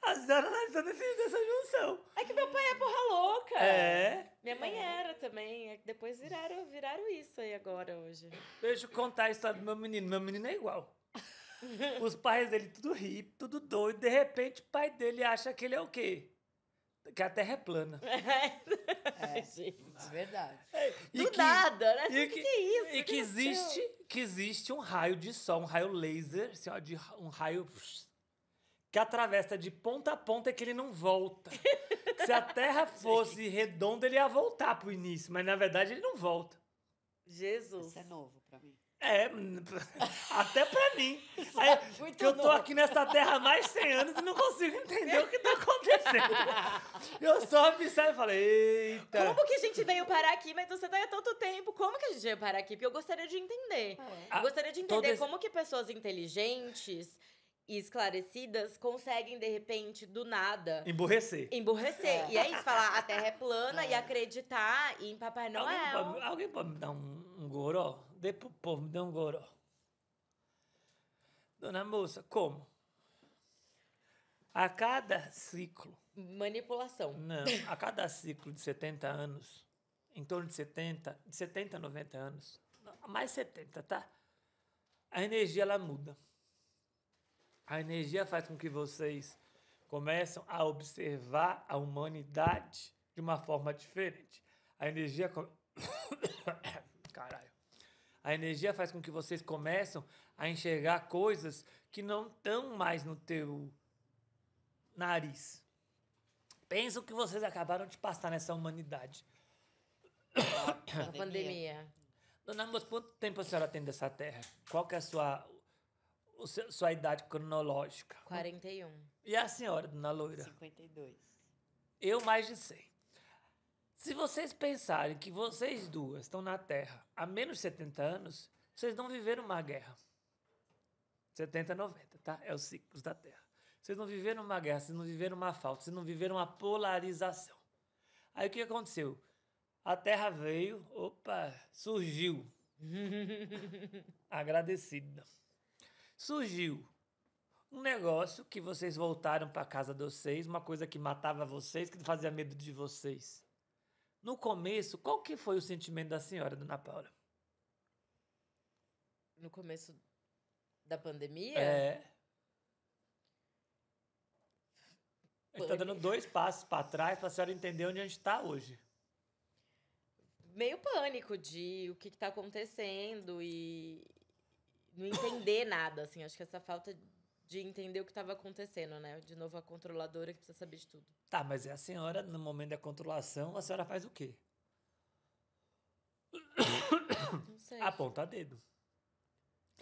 A senhora nasceu nessa junção. É que meu pai é porra louca. É. Minha mãe era também. É que depois viraram isso aí agora, hoje. Deixa eu contar a história do meu menino. Meu menino é igual. Os pais dele tudo hippie, tudo doido. De repente, o pai dele acha que ele é o quê? Que a terra é plana. Gente. É verdade. E Do que- nada, né? E O que é isso? E O que aconteceu? existe um raio de sol, um raio laser, assim, ó, um raio que atravessa de ponta a ponta e que ele não volta. Se a Terra fosse redonda, ele ia voltar pro início, mas na verdade ele não volta. Jesus. Isso é novo pra mim. Até pra mim. Muito Que eu tô novo. aqui nessa terra há mais de 100 anos e não consigo entender o que tá acontecendo. Eu só observo e falei, eita. Como que a gente veio parar aqui? Mas você tá há tanto tempo. Como que a gente veio parar aqui? Porque eu gostaria de entender. Eu gostaria de todo entender esse- como que pessoas inteligentes e esclarecidas conseguem, de repente, do nada, Emburrecer. emburrecer. E é isso, falar a Terra é plana e acreditar em Papai Noel. Alguém pode me dar um goró? Dê pro povo, me dê um goró. Dona Moça, como? A cada ciclo, Manipulação. não, a cada ciclo de 70 anos, em torno de 70 a 90 anos, mais 70, tá? A energia, ela muda. A energia faz com que vocês começam a observar a humanidade de uma forma diferente. A energia... Caralho. A energia faz com que vocês começam a enxergar coisas que não estão mais no teu nariz. Pensam que vocês acabaram de passar nessa humanidade. A pandemia. Dona Moça, quanto tempo a senhora tem dessa terra? Qual que é a sua idade cronológica? 41. E a senhora, dona Loira? 52. Eu mais de 100. Se vocês pensarem que vocês duas estão na Terra há menos de 70 anos, vocês não viveram uma guerra. 70, 90, tá? É os ciclos da Terra. Vocês não viveram uma guerra, vocês não viveram uma falta, vocês não viveram uma polarização. Aí o que aconteceu? A Terra veio, surgiu. Agradecida. Surgiu um negócio que vocês voltaram para casa de vocês, uma coisa que matava vocês, que fazia medo de vocês. No começo, qual que foi o sentimento da senhora, dona Paula? No começo da pandemia? É. Ele está dando 2 passos para trás para a senhora entender onde a gente está hoje. Meio pânico de o que tá acontecendo e não entender nada, assim. Acho que essa falta de entender o que estava acontecendo, né? De novo, a controladora que precisa saber de tudo. Tá, mas é a senhora, no momento da controlação, a senhora faz o quê? Não sei. Aponta dedo.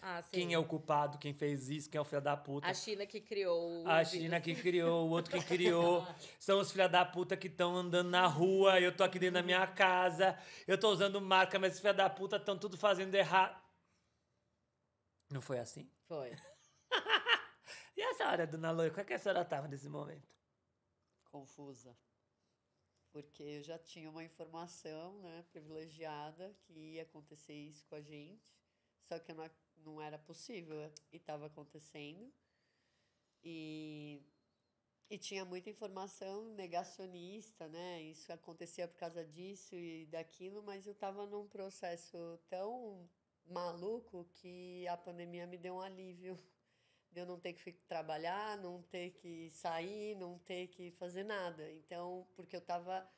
Ah, sim. Quem é o culpado, quem fez isso, quem é o filho da puta. A China que criou o A vírus. China que criou, o outro que criou. São os filha da puta que estão andando na rua, eu tô aqui dentro da minha casa, eu tô usando marca, mas os filha da puta estão tudo fazendo errado. Não foi assim? Foi. E a senhora, dona Loia, como é que a senhora estava nesse momento? Confusa. Porque eu já tinha uma informação, né, privilegiada que ia acontecer isso com a gente. Só que não era possível e estava acontecendo. E tinha muita informação negacionista, né? Isso acontecia por causa disso e daquilo, mas eu estava num processo tão maluco que a pandemia me deu um alívio. De eu não ter que trabalhar, não ter que sair, não ter que fazer nada. Então, porque eu estava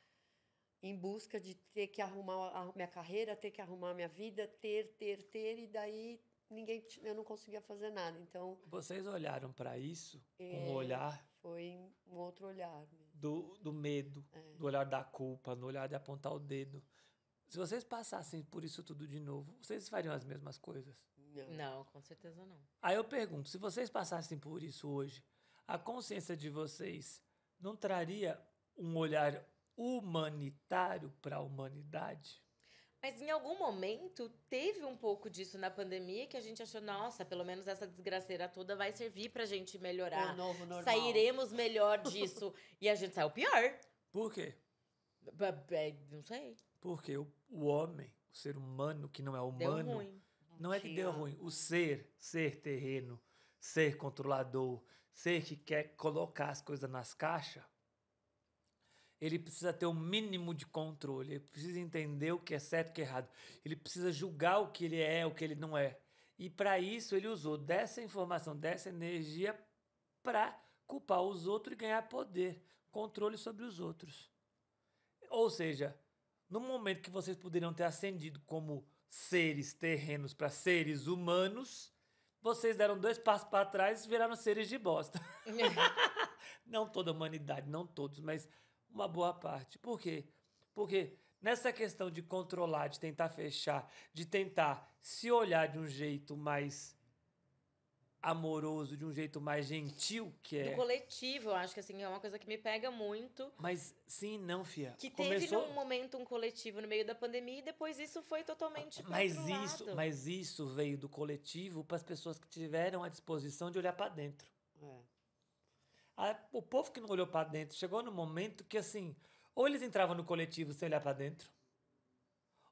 em busca de ter que arrumar a minha carreira, ter que arrumar a minha vida, ter, e daí eu não conseguia fazer nada. Então, Vocês olharam para isso com um olhar foi um outro olhar mesmo. do medo, do olhar da culpa, no olhar de apontar o dedo. Se vocês passassem por isso tudo de novo, vocês fariam as mesmas coisas? Não, com certeza não. Aí eu pergunto, se vocês passassem por isso hoje, a consciência de vocês não traria um olhar humanitário para a humanidade? Mas em algum momento teve um pouco disso na pandemia que a gente achou, nossa, pelo menos essa desgraceira toda vai servir pra gente melhorar. O novo normal. Sairemos melhor disso. E a gente saiu pior. Por quê? Não sei. Porque o homem, o ser humano que não é Deu humano, ruim. não é que deu ruim. O ser terreno, ser controlador, ser que quer colocar as coisas nas caixas, ele precisa ter um mínimo de controle, ele precisa entender o que é certo e o que é errado, ele precisa julgar o que ele é, o que ele não é. E para isso ele usou dessa informação, dessa energia para culpar os outros e ganhar poder, controle sobre os outros. Ou seja, no momento que vocês poderiam ter ascendido como seres terrenos para seres humanos, vocês deram 2 passos para trás e viraram seres de bosta. Não toda a humanidade, não todos, mas uma boa parte. Por quê? Porque nessa questão de controlar, de tentar fechar, de tentar se olhar de um jeito mais amoroso, de um jeito mais gentil, que é... Do coletivo, eu acho que assim, é uma coisa que me pega muito. Mas sim, não, fia. Que teve num momento um coletivo no meio da pandemia e depois isso foi totalmente pro Mas outro lado. isso veio do coletivo para as pessoas que tiveram a disposição de olhar para dentro. O povo que não olhou pra dentro chegou no momento que, assim, ou eles entravam no coletivo sem olhar pra dentro,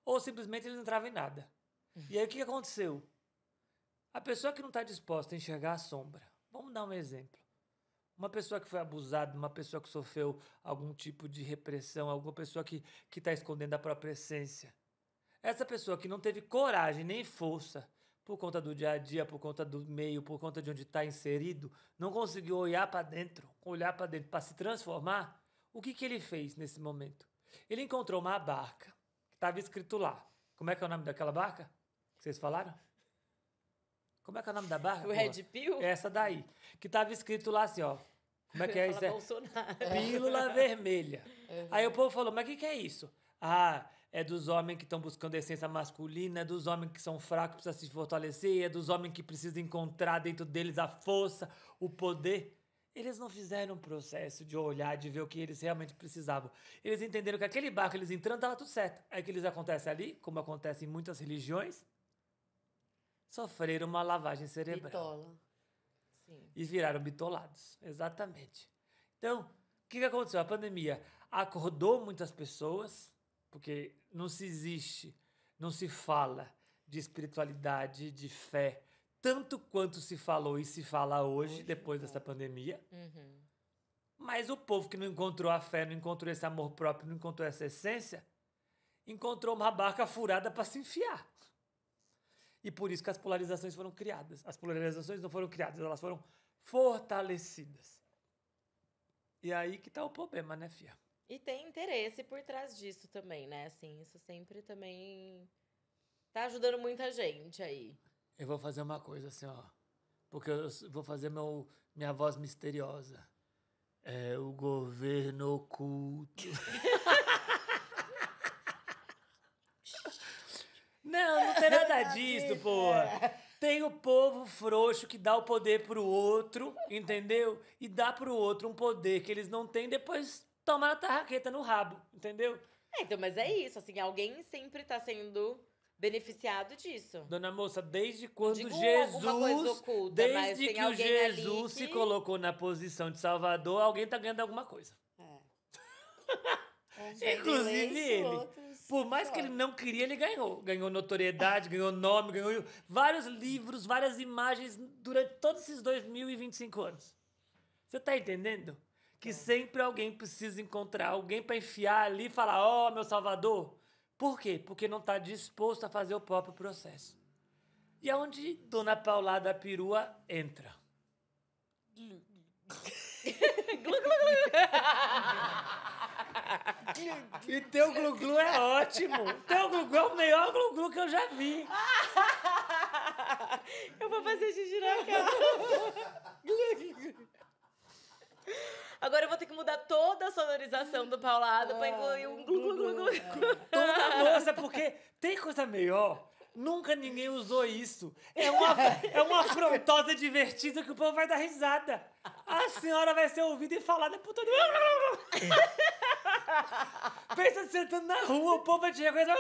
ou simplesmente eles não entravam em nada. E aí o que aconteceu? A pessoa que não está disposta a enxergar a sombra. Vamos dar um exemplo. Uma pessoa que foi abusada, uma pessoa que sofreu algum tipo de repressão, alguma pessoa que está escondendo a própria essência. Essa pessoa que não teve coragem nem força por conta do dia a dia, por conta do meio, por conta de onde está inserido, não conseguiu olhar para dentro para se transformar, o que ele fez nesse momento? Ele encontrou uma barca que estava escrito lá. Como é que é o nome daquela barca? Vocês falaram? Como é que é o nome da barca? O Red Pill? Essa daí. Que estava escrito lá assim, ó. Como é que é isso? Bolsonaro. Pílula vermelha. Aí o povo falou, mas o que é isso? Ah, é dos homens que estão buscando a essência masculina, é dos homens que são fracos, precisam se fortalecer, é dos homens que precisam encontrar dentro deles a força, o poder. Eles não fizeram um processo de olhar, de ver o que eles realmente precisavam. Eles entenderam que aquele barco, eles entrando, estava tudo certo. Aí que eles acontecem ali, como acontece em muitas religiões, sofreram uma lavagem cerebral. Bitola. Sim. E viraram bitolados. Exatamente. Então, o que aconteceu? A pandemia acordou muitas pessoas, porque não se fala de espiritualidade, de fé, tanto quanto se falou e se fala hoje depois dessa pandemia. Uhum. Mas o povo que não encontrou a fé, não encontrou esse amor próprio, não encontrou essa essência, encontrou uma barca furada para se enfiar. E por isso que as polarizações foram criadas. As polarizações não foram criadas, elas foram fortalecidas. E aí que tá o problema, né, fia? E tem interesse por trás disso também, né? Assim, isso sempre também tá ajudando muita gente aí. Eu vou fazer uma coisa assim, ó. Porque eu vou fazer minha voz misteriosa. É o governo oculto. Não tem nada disso, porra. Tem o povo frouxo que dá o poder pro outro, entendeu? E dá pro outro um poder que eles não têm, depois toma a tarraqueta no rabo, entendeu? Então, mas é isso, assim, alguém sempre tá sendo beneficiado disso. Dona moça, desde quando Digo alguma coisa Jesus, oculta, mas desde tem que o alguém ali Jesus se que- colocou na posição de Salvador, alguém tá ganhando alguma coisa. Uns vendem Inclusive lenço, ele. outros Por mais que ele choram. não queria, ele ganhou. Ganhou notoriedade, ganhou nome, ganhou vários livros, várias imagens durante todos esses 2025 anos. Você tá entendendo? Que sempre alguém precisa encontrar alguém para enfiar ali e falar, ó, meu Salvador. Por quê? Porque não tá disposto a fazer o próprio processo. E é onde Dona Paulada Perua entra. E teu glu-glu é ótimo. Teu glu-glu é o melhor glu-glu que eu já vi. Eu vou fazer xixi na cara. Agora eu vou ter que mudar toda a sonorização do Paulado pra incluir um glu-glu-glu-glu. Toda moça, porque tem coisa melhor. Nunca ninguém usou isso. É uma afrontosa divertida que o povo vai dar risada. A senhora vai ser ouvida e falada por todo mundo. Pensa sentando na rua, o povo vai te reconhecer.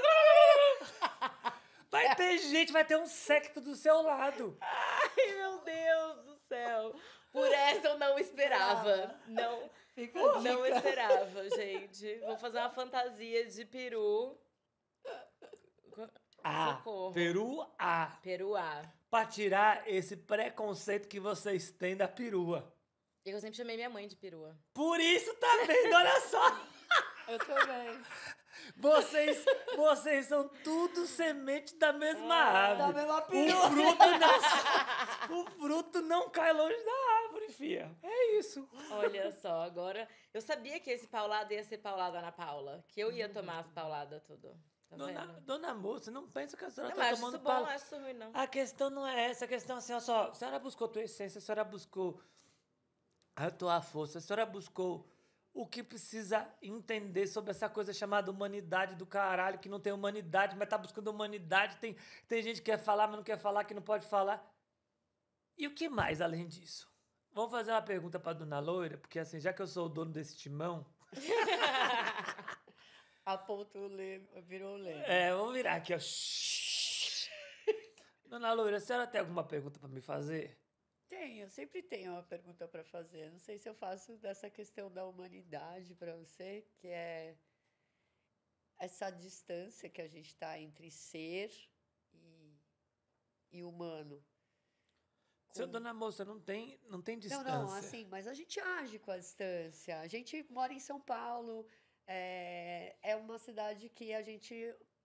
Vai ter gente, vai ter um secto do seu lado. Ai, meu Deus do céu. Por essa eu não esperava. Não, Fica a não dica. esperava, gente. Vou fazer uma fantasia de peru. Socorro. Peru A. Peruá. Pra tirar esse preconceito que vocês têm da perua. Eu sempre chamei minha mãe de perua. Por isso, tá vendo? Olha só. Eu também. Vocês são tudo semente da mesma árvore. Da mesma O perua. fruto não cai longe da árvore, fia. É isso. Olha só, agora... Eu sabia que esse paulado ia ser paulada na Paula. Que eu ia tomar as pauladas tudo. Tá vendo? Dona moça, não pensa que a senhora Não, tá mas tomando isso bom, não pala. acho isso ruim, não. A questão não é essa, a questão é assim, ó, só, a senhora buscou tua essência, a senhora buscou a tua força, a senhora buscou o que precisa entender sobre essa coisa chamada humanidade do caralho, que não tem humanidade, mas tá buscando humanidade, tem gente que quer falar, mas não quer falar, que não pode falar. E o que mais além disso? Vamos fazer uma pergunta pra Dona Loira, porque assim, já que eu sou o dono desse timão, Virou lema. vamos virar aqui, ó. Dona Loira, a senhora tem alguma pergunta pra me fazer? Eu sempre tenho uma pergunta para fazer. Não sei se eu faço dessa questão da humanidade para você, que é essa distância que a gente está entre ser e humano. Seu Dona Moça, não tem distância. Não, assim, mas a gente age com a distância. A gente mora em São Paulo, é uma cidade que a gente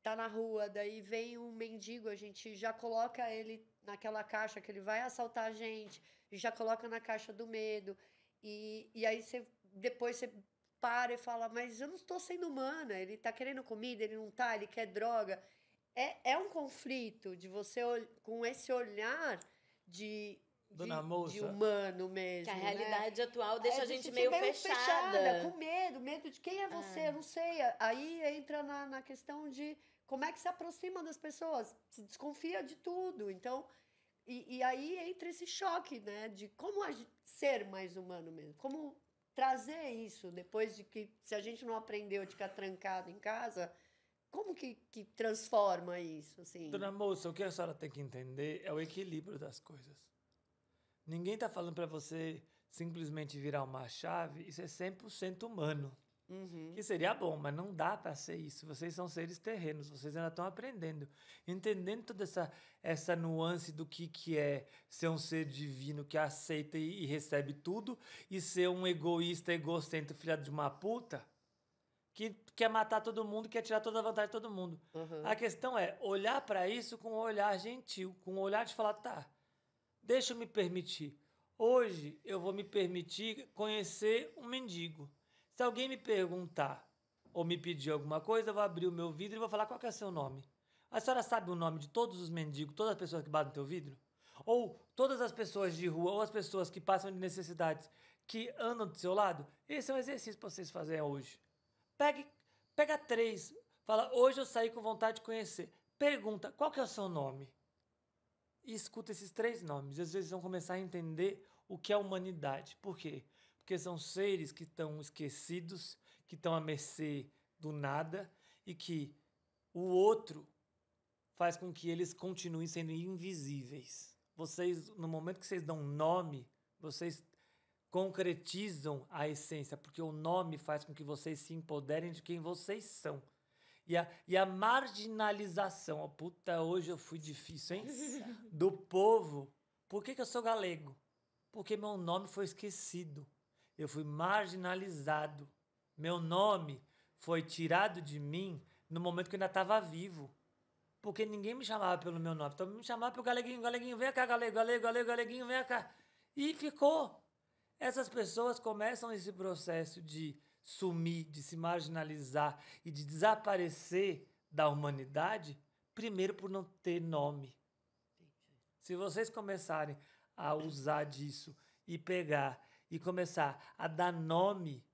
tá na rua, daí vem um mendigo, a gente já coloca ele naquela caixa que ele vai assaltar a gente já coloca na caixa do medo. E aí depois você para e fala, mas eu não estou sendo humana, ele está querendo comida, ele não está, ele quer droga. É um conflito de você, com esse olhar de humano mesmo. Que a né? realidade atual deixa a gente meio fechada. Com medo de quem é você, eu não sei. Aí entra na questão de como é que se aproxima das pessoas, se desconfia de tudo. Então, e aí entra esse choque, né? De como ser mais humano mesmo, como trazer isso depois de que, se a gente não aprendeu de ficar trancado em casa, como que transforma isso, assim? Dona Moça, o que a senhora tem que entender é o equilíbrio das coisas. Ninguém está falando para você simplesmente virar uma chave e ser 100% humano. Uhum. Que seria bom, mas não dá para ser isso. Vocês são seres terrenos, vocês ainda estão aprendendo. Entendendo toda essa nuance do que é ser um ser divino que aceita e recebe tudo e ser um egoísta, egocêntrico, filho de uma puta, que quer matar todo mundo, quer tirar toda a vantagem de todo mundo. Uhum. A questão é olhar para isso com um olhar gentil, com um olhar de falar, tá, deixa eu me permitir. Hoje eu vou me permitir conhecer um mendigo. Se alguém me perguntar ou me pedir alguma coisa, eu vou abrir o meu vidro e vou falar qual que é o seu nome. A senhora sabe o nome de todos os mendigos, todas as pessoas que batem no teu vidro? Ou todas as pessoas de rua, ou as pessoas que passam de necessidades, que andam do seu lado? Esse é um exercício para vocês fazerem hoje. Pega 3, fala, hoje eu saí com vontade de conhecer. Pergunta, qual que é o seu nome? E escuta esses 3 nomes. Às vezes vão começar a entender o que é humanidade. Por quê? Porque são seres que estão esquecidos, que estão à mercê do nada e que o outro faz com que eles continuem sendo invisíveis. Vocês, no momento que vocês dão nome, vocês concretizam a essência, porque o nome faz com que vocês se empoderem de quem vocês são. E a marginalização, puta, hoje eu fui difícil, hein? Do povo. Por que eu sou galego? Porque meu nome foi esquecido. Eu fui marginalizado. Meu nome foi tirado de mim no momento que eu ainda estava vivo. Porque ninguém me chamava pelo meu nome. Então me chamava pelo galeguinho, vem cá, galeguinho, vem cá. E ficou. Essas pessoas começam esse processo de sumir, de se marginalizar e de desaparecer da humanidade, primeiro por não ter nome. Se vocês começarem a usar disso e pegar e começar a dar nome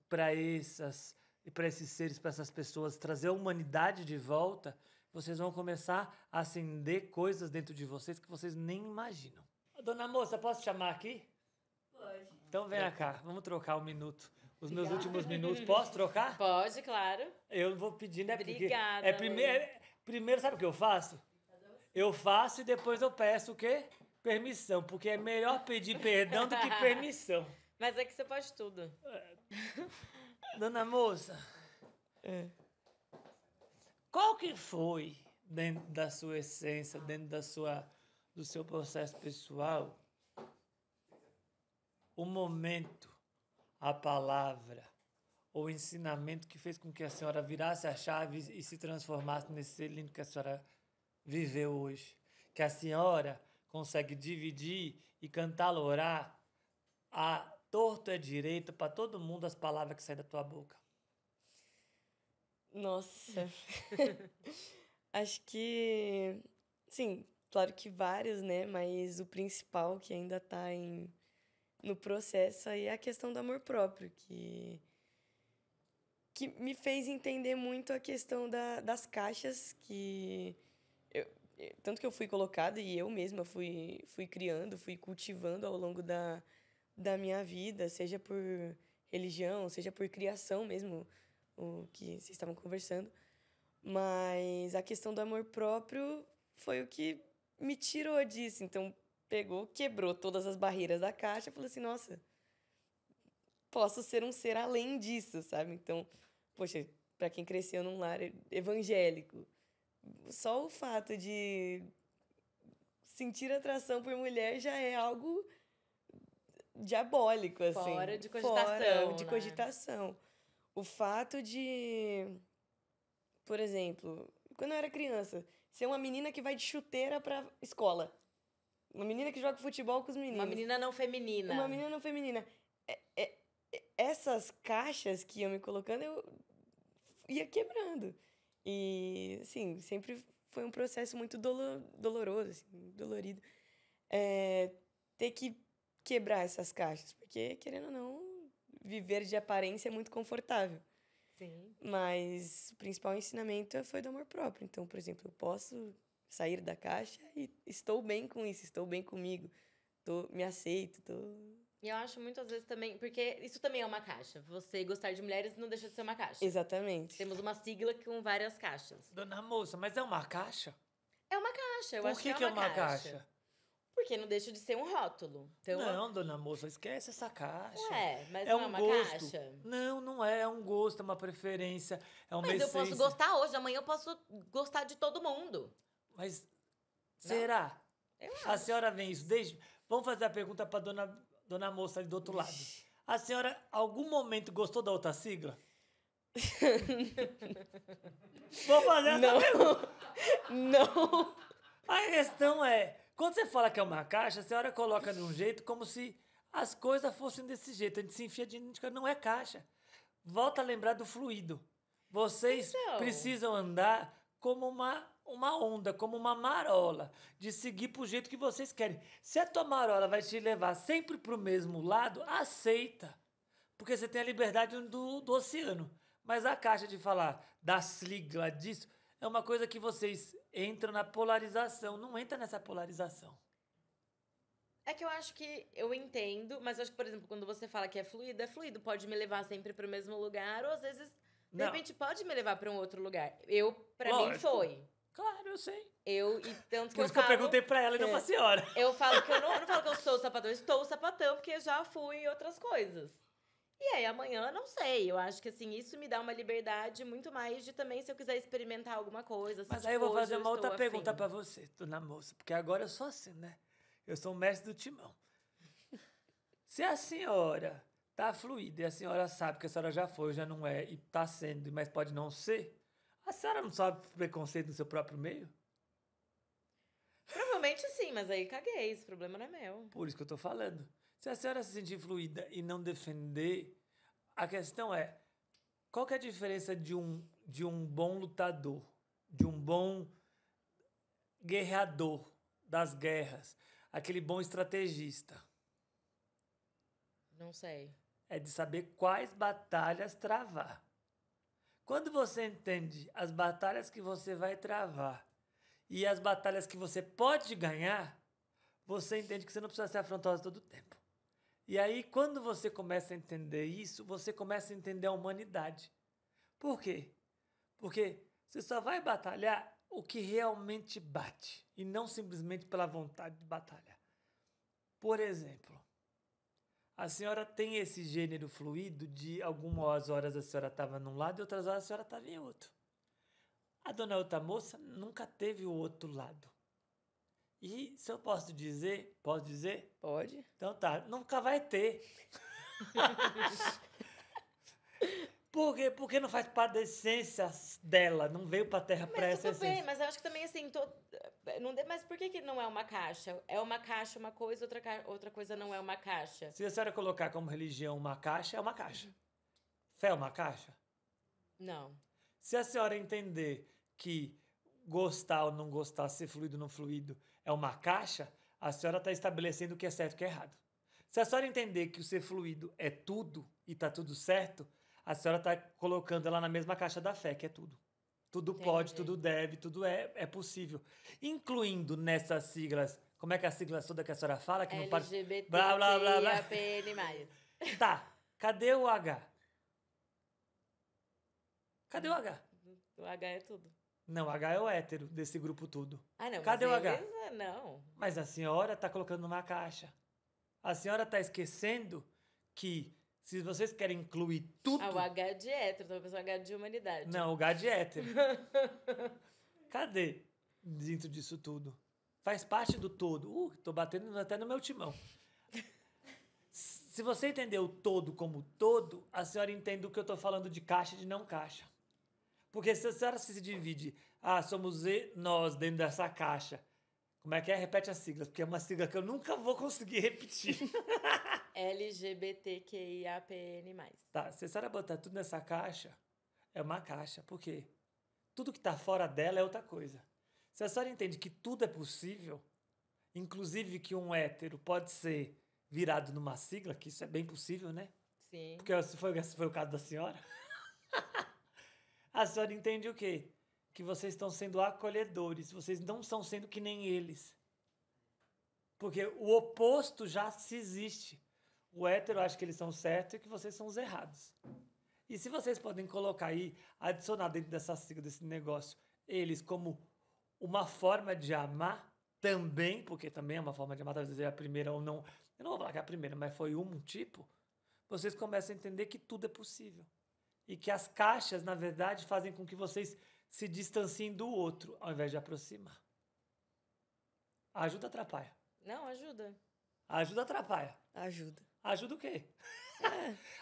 para esses seres, para essas pessoas, trazer a humanidade de volta, vocês vão começar a acender coisas dentro de vocês que vocês nem imaginam. Dona moça, posso te chamar aqui? Pode. Então vem cá, vamos trocar um minuto. Os meus últimos minutos, posso trocar? Pode, claro. Eu vou pedir, né? Obrigada, primeiro, sabe o que eu faço? Eu faço e depois eu peço o quê? Permissão, porque é melhor pedir perdão do que permissão. Mas é que você pode tudo. Dona moça, qual que foi, dentro da sua essência, dentro do seu processo pessoal, o momento, a palavra, o ensinamento que fez com que a senhora virasse a chave e se transformasse nesse ser lindo que a senhora viveu hoje? Que a senhora consegue dividir e cantalorar a torto é direito para todo mundo as palavras que saem da tua boca. Nossa. Acho que, sim, claro que vários, né? Mas o principal que ainda está no processo aí é a questão do amor próprio, que me fez entender muito a questão das caixas que tanto que eu fui colocada e eu mesma fui criando, fui cultivando ao longo da minha vida, seja por religião, seja por criação mesmo, o que vocês estavam conversando. Mas a questão do amor próprio foi o que me tirou disso. Então, pegou, quebrou todas as barreiras da caixa e falou assim, nossa, posso ser um ser além disso, sabe? Então, poxa, para quem cresceu num lar evangélico, só o fato de sentir atração por mulher já é algo diabólico, assim. Fora de cogitação, Fora de né? cogitação. O fato de, por exemplo, quando eu era criança, ser uma menina que vai de chuteira pra escola. Uma menina que joga futebol com os meninos. Uma menina não feminina. Uma menina não feminina. Essas caixas que iam me colocando, eu ia quebrando. E, assim, sempre foi um processo muito doloroso, assim, dolorido. Ter que quebrar essas caixas. Porque, querendo ou não, viver de aparência é muito confortável. Sim. Mas o principal ensinamento foi do amor próprio. Então, por exemplo, eu posso sair da caixa e estou bem com isso, estou bem comigo. Me aceito, E eu acho muitas vezes também, porque isso também é uma caixa. Você gostar de mulheres não deixa de ser uma caixa. Exatamente. Temos uma sigla com várias caixas. Dona Moça, mas é uma caixa? É uma caixa, eu Por acho que que é uma caixa? Porque não deixa de ser um rótulo. Então, Não, Dona Moça, esquece essa caixa. Ué, mas É não é um uma gosto. caixa? Não, não é. É um gosto, é uma preferência, é uma Mas eu essência. posso gostar hoje, amanhã eu posso gostar de todo mundo. Mas será? Eu A acho. senhora vê isso desde... Vamos fazer a pergunta para dona Moça ali do outro lado. A senhora, algum momento, gostou da outra sigla? Vou fazer essa pergunta. Não. A questão é, quando você fala que é uma caixa, a senhora coloca de um jeito como se as coisas fossem desse jeito. A gente se enfia de dentro, não é caixa. Volta a lembrar do fluido. Vocês Então. precisam andar como uma onda, como uma marola, de seguir pro jeito que vocês querem. Se a tua marola vai te levar sempre pro mesmo lado, aceita. Porque você tem a liberdade do oceano. Mas a caixa de falar da sigla disso é uma coisa que vocês entram na polarização. Não entra nessa polarização. É que eu acho que eu entendo, mas eu acho que, por exemplo, quando você fala que é fluido, pode me levar sempre pro mesmo lugar, ou às vezes, de Não. repente, pode me levar pra um outro lugar. Pra mim, Lógico. foi. Claro, eu sei. E tanto que Por eu isso que eu falo... perguntei pra ela e não pra senhora. Eu falo que eu não falo que eu sou sapatão, eu estou sapatão, porque eu já fui em outras coisas. E aí, amanhã, não sei. Eu acho que, assim, isso me dá uma liberdade muito mais de também, se eu quiser experimentar alguma coisa. Mas se, aí eu tipo, vou fazer hoje uma outra estou pergunta afim. pra você, dona moça. Porque agora eu sou assim, né? Eu sou o mestre do timão. Se a senhora tá fluida e a senhora sabe que a senhora já foi, já não é, e tá sendo, mas pode não ser, a senhora não sofre preconceito no seu próprio meio? Provavelmente sim, mas aí caguei. Esse problema não é meu. Por isso que eu tô falando. Se a senhora se sentir fluida e não defender, a questão é, qual que é a diferença de um bom lutador, de um bom guerreador das guerras, aquele bom estrategista? Não sei. É de saber quais batalhas travar. Quando você entende as batalhas que você vai travar e as batalhas que você pode ganhar, você entende que você não precisa ser afrontosa todo o tempo. E aí, quando você começa a entender isso, você começa a entender a humanidade. Por quê? Porque você só vai batalhar o que realmente bate e não simplesmente pela vontade de batalhar. Por exemplo, a senhora tem esse gênero fluido de algumas horas a senhora estava num lado e outras horas a senhora estava em outro. A dona outra moça nunca teve o outro lado. E se eu posso dizer, posso dizer? Pode. Então tá, nunca vai ter. Por quê? Porque não faz parte da essência dela, não veio pra terra pra Mas essa tudo bem, essência. mas eu acho que também, assim, não mas por que não é uma caixa? É uma caixa uma coisa, outra coisa não é uma caixa. Se a senhora colocar como religião uma caixa, é uma caixa. Fé é uma caixa? Não. Se a senhora entender que gostar ou não gostar, ser fluido ou não fluido, é uma caixa, a senhora está estabelecendo o que é certo e o que é errado. Se a senhora entender que o ser fluido é tudo e tá tudo certo, a senhora está colocando ela na mesma caixa da fé, que é tudo. Tudo pode, Entendi. tudo deve, tudo é possível. Incluindo nessas siglas, como é que é a sigla toda que a senhora fala? Que não para... LGBT, Blá, blá, blá, blá. PN+. Tá, cadê o H? Cadê o H? O H é tudo. Não, H é o hétero desse grupo tudo. Ah, não. Cadê mas o H? eles, não. Mas a senhora está colocando numa caixa. A senhora está esquecendo que se vocês querem incluir tudo... Ah, o H é de hétero, então eu penso H de humanidade. Não, o H de hétero. Cadê dentro disso tudo? Faz parte do todo. Tô batendo até no meu timão. Se você entender o todo como todo, a senhora entende o que eu tô falando de caixa e de não caixa. Porque se a senhora se divide, somos nós dentro dessa caixa. Como é que é? Repete as siglas, porque é uma sigla que eu nunca vou conseguir repetir. LGBTQIAPN+. Tá, se a senhora botar tudo nessa caixa, é uma caixa. Por quê? Tudo que tá fora dela é outra coisa. Se a senhora entende que tudo é possível, inclusive que um hétero pode ser virado numa sigla, que isso é bem possível, né? Sim. Porque se foi o caso da senhora. A senhora entende o quê? Que vocês estão sendo acolhedores, vocês não estão sendo que nem eles. Porque o oposto já se existe. O hétero acha que eles são certos e que vocês são os errados. E se vocês podem colocar aí, adicionar dentro dessa sigla, desse negócio, eles como uma forma de amar também, porque também é uma forma de amar, talvez seja a primeira ou não. Eu não vou falar que é a primeira, mas foi um tipo. Vocês começam a entender que tudo é possível. E que as caixas, na verdade, fazem com que vocês se distanciem do outro, ao invés de aproximar. Ajuda, atrapalha. Não, ajuda. Ajuda, atrapalha. Ajuda. Ajuda o quê?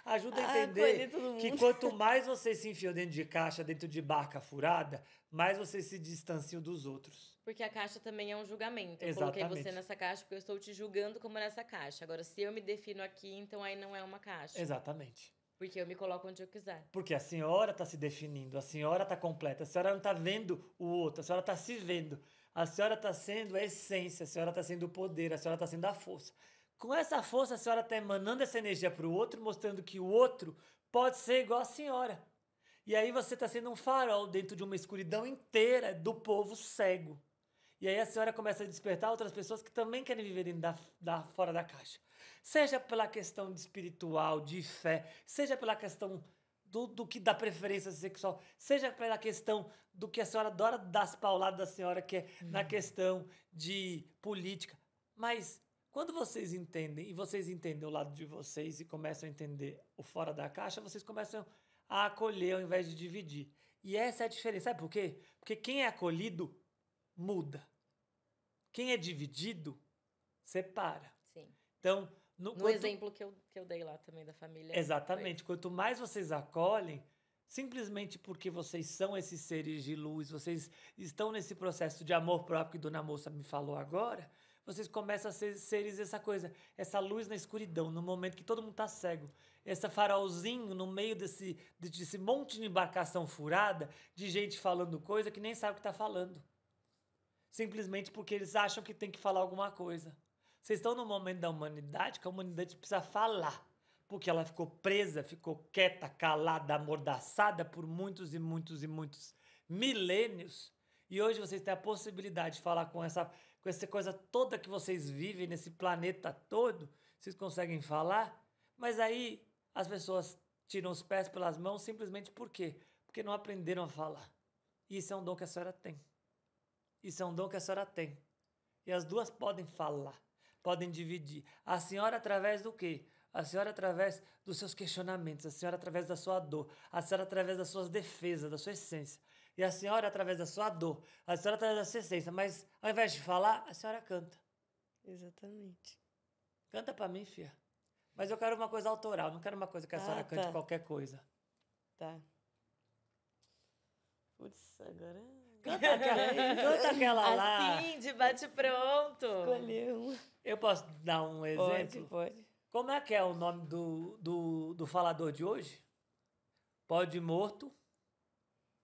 Ajuda a entender que quanto mais vocês se enfiam dentro de caixa, dentro de barca furada, mais vocês se distanciam dos outros. Porque a caixa também é um julgamento. Eu Exatamente. coloquei você nessa caixa porque eu estou te julgando como nessa caixa. Agora, se eu me defino aqui, então aí não é uma caixa. Exatamente. Porque eu me coloco onde eu quiser. Porque a senhora está se definindo, a senhora está completa, a senhora não está vendo o outro, a senhora está se vendo. A senhora está sendo a essência, a senhora está sendo o poder, a senhora está sendo a força. Com essa força, a senhora está emanando essa energia para o outro, mostrando que o outro pode ser igual a senhora. E aí você está sendo um farol dentro de uma escuridão inteira do povo cego. E aí a senhora começa a despertar outras pessoas que também querem viver dentro fora da caixa. Seja pela questão de espiritual, de fé, seja pela questão do que dá preferência sexual, seja pela questão do que a senhora adora das pauladas da senhora, que é na questão de política. Mas quando vocês entendem, e vocês entendem o lado de vocês e começam a entender o fora da caixa, vocês começam a acolher ao invés de dividir. E essa é a diferença. Sabe por quê? Porque quem é acolhido muda. Quem é dividido separa. Sim. Então, no exemplo que eu dei lá também da família. Exatamente. Quanto mais vocês acolhem, simplesmente porque vocês são esses seres de luz, vocês estão nesse processo de amor próprio que Dona Moça me falou agora, vocês começam a ser seres essa coisa, essa luz na escuridão, no momento que todo mundo está cego. Esse farolzinho no meio desse monte de embarcação furada, de gente falando coisa que nem sabe o que está falando. Simplesmente porque eles acham que tem que falar alguma coisa. Vocês estão no momento da humanidade que a humanidade precisa falar. Porque ela ficou presa, ficou quieta, calada, amordaçada por muitos e muitos e muitos milênios. E hoje vocês têm a possibilidade de falar com essa coisa toda que vocês vivem nesse planeta todo. Vocês conseguem falar, mas aí as pessoas tiram os pés pelas mãos simplesmente por quê? Porque não aprenderam a falar. E isso é um dom que a senhora tem. Isso é um dom que a senhora tem. E as duas podem falar, podem dividir. A senhora através do quê? A senhora através dos seus questionamentos, a senhora através da sua dor, a senhora através das suas defesas, da sua essência. E a senhora através da sua dor, a senhora através da sua essência. Mas ao invés de falar, a senhora canta. Exatamente. Canta pra mim, filha. Mas eu quero uma coisa autoral, não quero uma coisa que a senhora cante qualquer coisa. Tá. Putz, agora... Canta aquela lá. Assim, de bate-pronto. Escolheu. Eu posso dar um exemplo? Pode. Como é que é o nome do falador de hoje? Pode morto.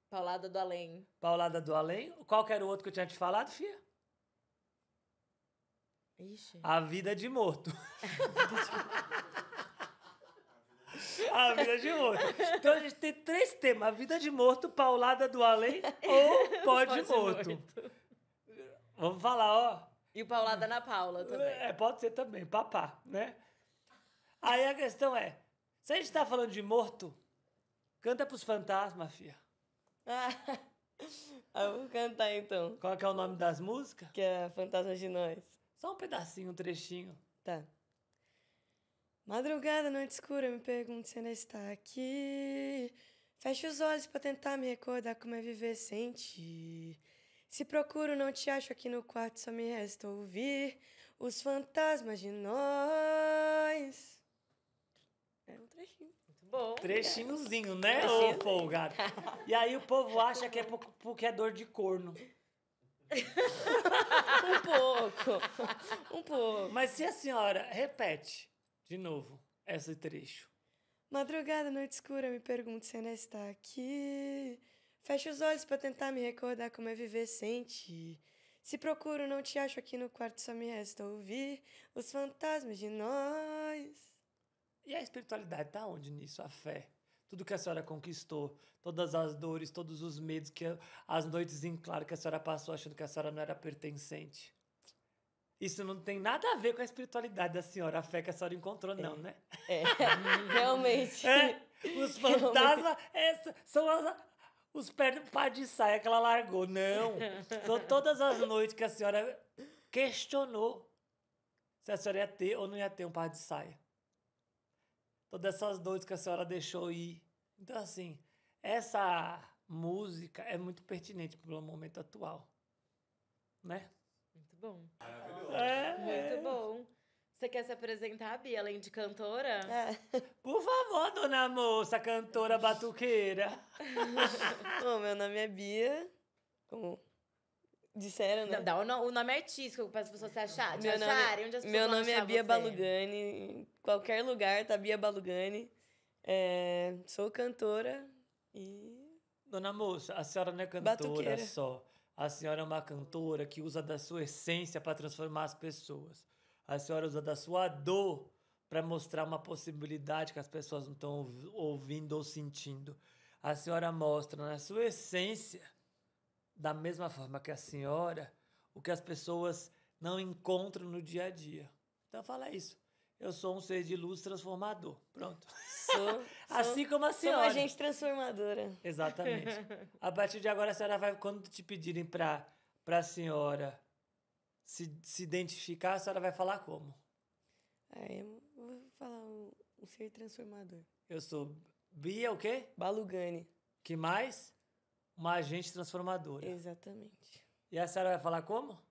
Paulada do Além. Paulada do Além. Qual que era o outro que eu tinha te falado, filha? Ixi. A vida de morto. A vida de morto. Então a gente tem 3 temas: a vida de morto, paulada do além ou pode morto. Vamos falar, ó. E o Paulada na Paula também. Pode ser também, papá, né? Aí a questão é, se a gente tá falando de morto, canta pros fantasmas, filha. Eu vou cantar então, Qual que é o nome das músicas? que é Fantasmas de Nós. Só um pedacinho, um trechinho. Tá. Madrugada, noite escura, me pergunto se ainda está aqui. Fecho os olhos pra tentar me recordar como é viver sem ti. Se procuro, não te acho aqui no quarto, só me resta ouvir os fantasmas de nós. É um trechinho. Muito bom. Trechinhozinho, né, Trechinho. ô folgado? E aí o povo acha que é porque é dor de corno. Um pouco. Um pouco. Mas se a senhora repete de novo esse trecho. Madrugada, noite escura, me pergunto se ainda está aqui. Fecho os olhos pra tentar me recordar como é viver sem ti. Se procuro, não te acho aqui no quarto, só me resta ouvir os fantasmas de nós. E a espiritualidade tá onde nisso? A fé. Tudo que a senhora conquistou, todas as dores, todos os medos, as noites em claro que a senhora passou achando que a senhora não era pertencente. Isso não tem nada a ver com a espiritualidade da senhora, a fé que a senhora encontrou, não, né? É, realmente. É, os fantasmas são os par de saia que ela largou. Não. São todas as noites que a senhora questionou se a senhora ia ter ou não ia ter um par de saia. Todas essas noites que a senhora deixou ir. Então, assim, essa música é muito pertinente para o momento atual. Né? Muito bom. É. Muito bom. Você quer se apresentar, Bia, além de cantora? É. Por favor, dona moça, cantora batuqueira. Bom, meu nome é Bia, como disseram, né? Não, dá o nome artístico para as pessoas se acharem. Meu nome- Onde as pessoas Meu vão nome é achar Bia você? Balugani. Em qualquer lugar tá Bia Balugani. Sou cantora e Dona moça, a senhora não é cantora Batuqueira. só. A senhora é uma cantora que usa da sua essência para transformar as pessoas. A senhora usa da sua dor para mostrar uma possibilidade que as pessoas não estão ouvindo ou sentindo. A senhora mostra na sua essência, da mesma forma que a senhora, o que as pessoas não encontram no dia a dia. Então fala isso. Eu sou um ser de luz transformador. Pronto. sou Assim como a sou senhora. uma agente transformadora. Exatamente. A partir de agora, a senhora vai, quando te pedirem para a senhora se identificar, a senhora vai falar como? Aí eu vou falar um ser transformador. Eu sou Bia, o quê? Balugani. Que mais? Uma agente transformadora. Exatamente. E a senhora vai falar como?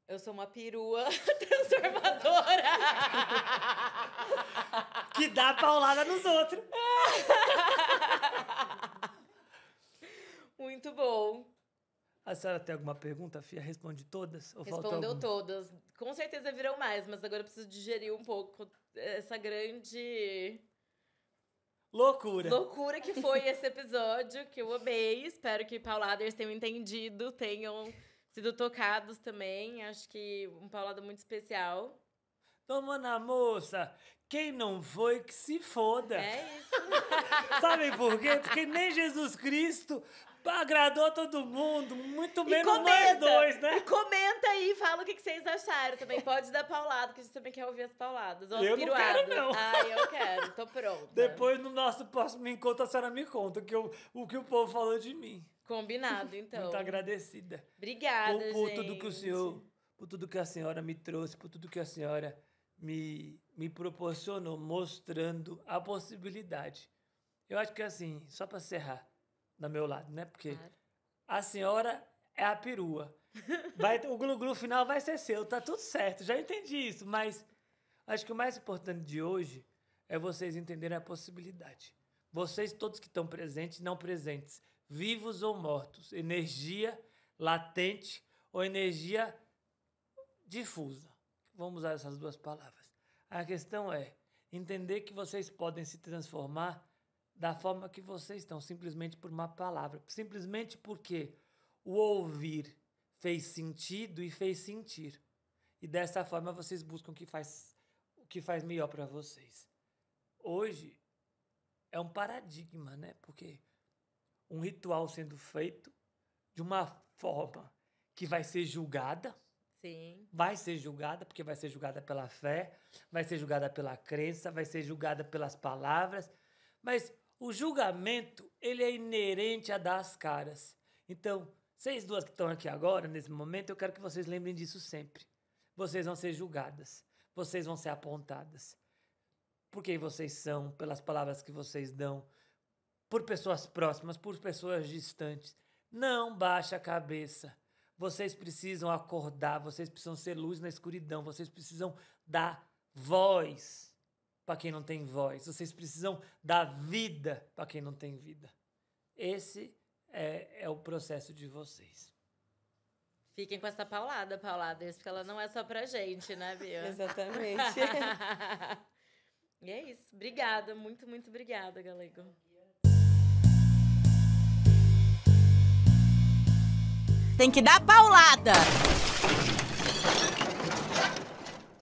Eu sou uma perua transformadora. Que dá paulada nos outros. Muito bom. A senhora tem alguma pergunta, Fia? Responde todas? Ou faltou Respondeu alguma? todas. Com certeza virão mais, mas agora eu preciso digerir um pouco essa grande Loucura. loucura que foi esse episódio, que eu amei. Espero que Pauladers tenham entendido, tenham sido tocados também. Acho que um Paulada muito especial. Dona moça, quem não foi, que se foda. É isso. Sabe por quê? Porque nem Jesus Cristo agradou todo mundo, muito E menos nós comenta, dois, né? e comenta aí, fala o que vocês acharam também. Pode dar paulada, que a gente também quer ouvir as pauladas. Ou as Eu não piruadas. quero, não. Ai, eu quero, tô pronta. Depois, no nosso próximo encontro, a senhora me conta o que o povo falou de mim. Combinado, então. Muito agradecida. Obrigada, Por gente. tudo que o senhor, por tudo que a senhora me trouxe, por tudo que a senhora me proporcionou, mostrando a possibilidade. Eu acho que assim, só para encerrar, do meu lado, né? Porque Claro. a senhora é a perua. O glu-glu final vai ser seu, tá tudo certo, já entendi isso, mas acho que o mais importante de hoje é vocês entenderem a possibilidade. Vocês todos que estão presentes, não presentes, vivos ou mortos, energia latente ou energia difusa. Vamos usar essas duas palavras. A questão é entender que vocês podem se transformar da forma que vocês estão, simplesmente por uma palavra. Simplesmente porque o ouvir fez sentido e fez sentir. E dessa forma vocês buscam o que faz melhor para vocês. Hoje é um paradigma, né? Porque um ritual sendo feito de uma forma que vai ser julgada, Sim. vai ser julgada, porque vai ser julgada pela fé, vai ser julgada pela crença, vai ser julgada pelas palavras, mas o julgamento, ele é inerente a dar as caras. Então, vocês duas que estão aqui agora, nesse momento, eu quero que vocês lembrem disso sempre. Vocês vão ser julgadas. Vocês vão ser apontadas. Por quem vocês são, pelas palavras que vocês dão, por pessoas próximas, por pessoas distantes. Não baixe a cabeça. Vocês precisam acordar, vocês precisam ser luz na escuridão, vocês precisam dar voz para quem não tem voz. Vocês precisam dar vida para quem não tem vida. Esse é o processo de vocês. Fiquem com essa paulada, porque ela não é só pra gente, né, Bia? Exatamente. E é isso. Obrigada, muito, muito obrigada, Galego. Tem que dar paulada.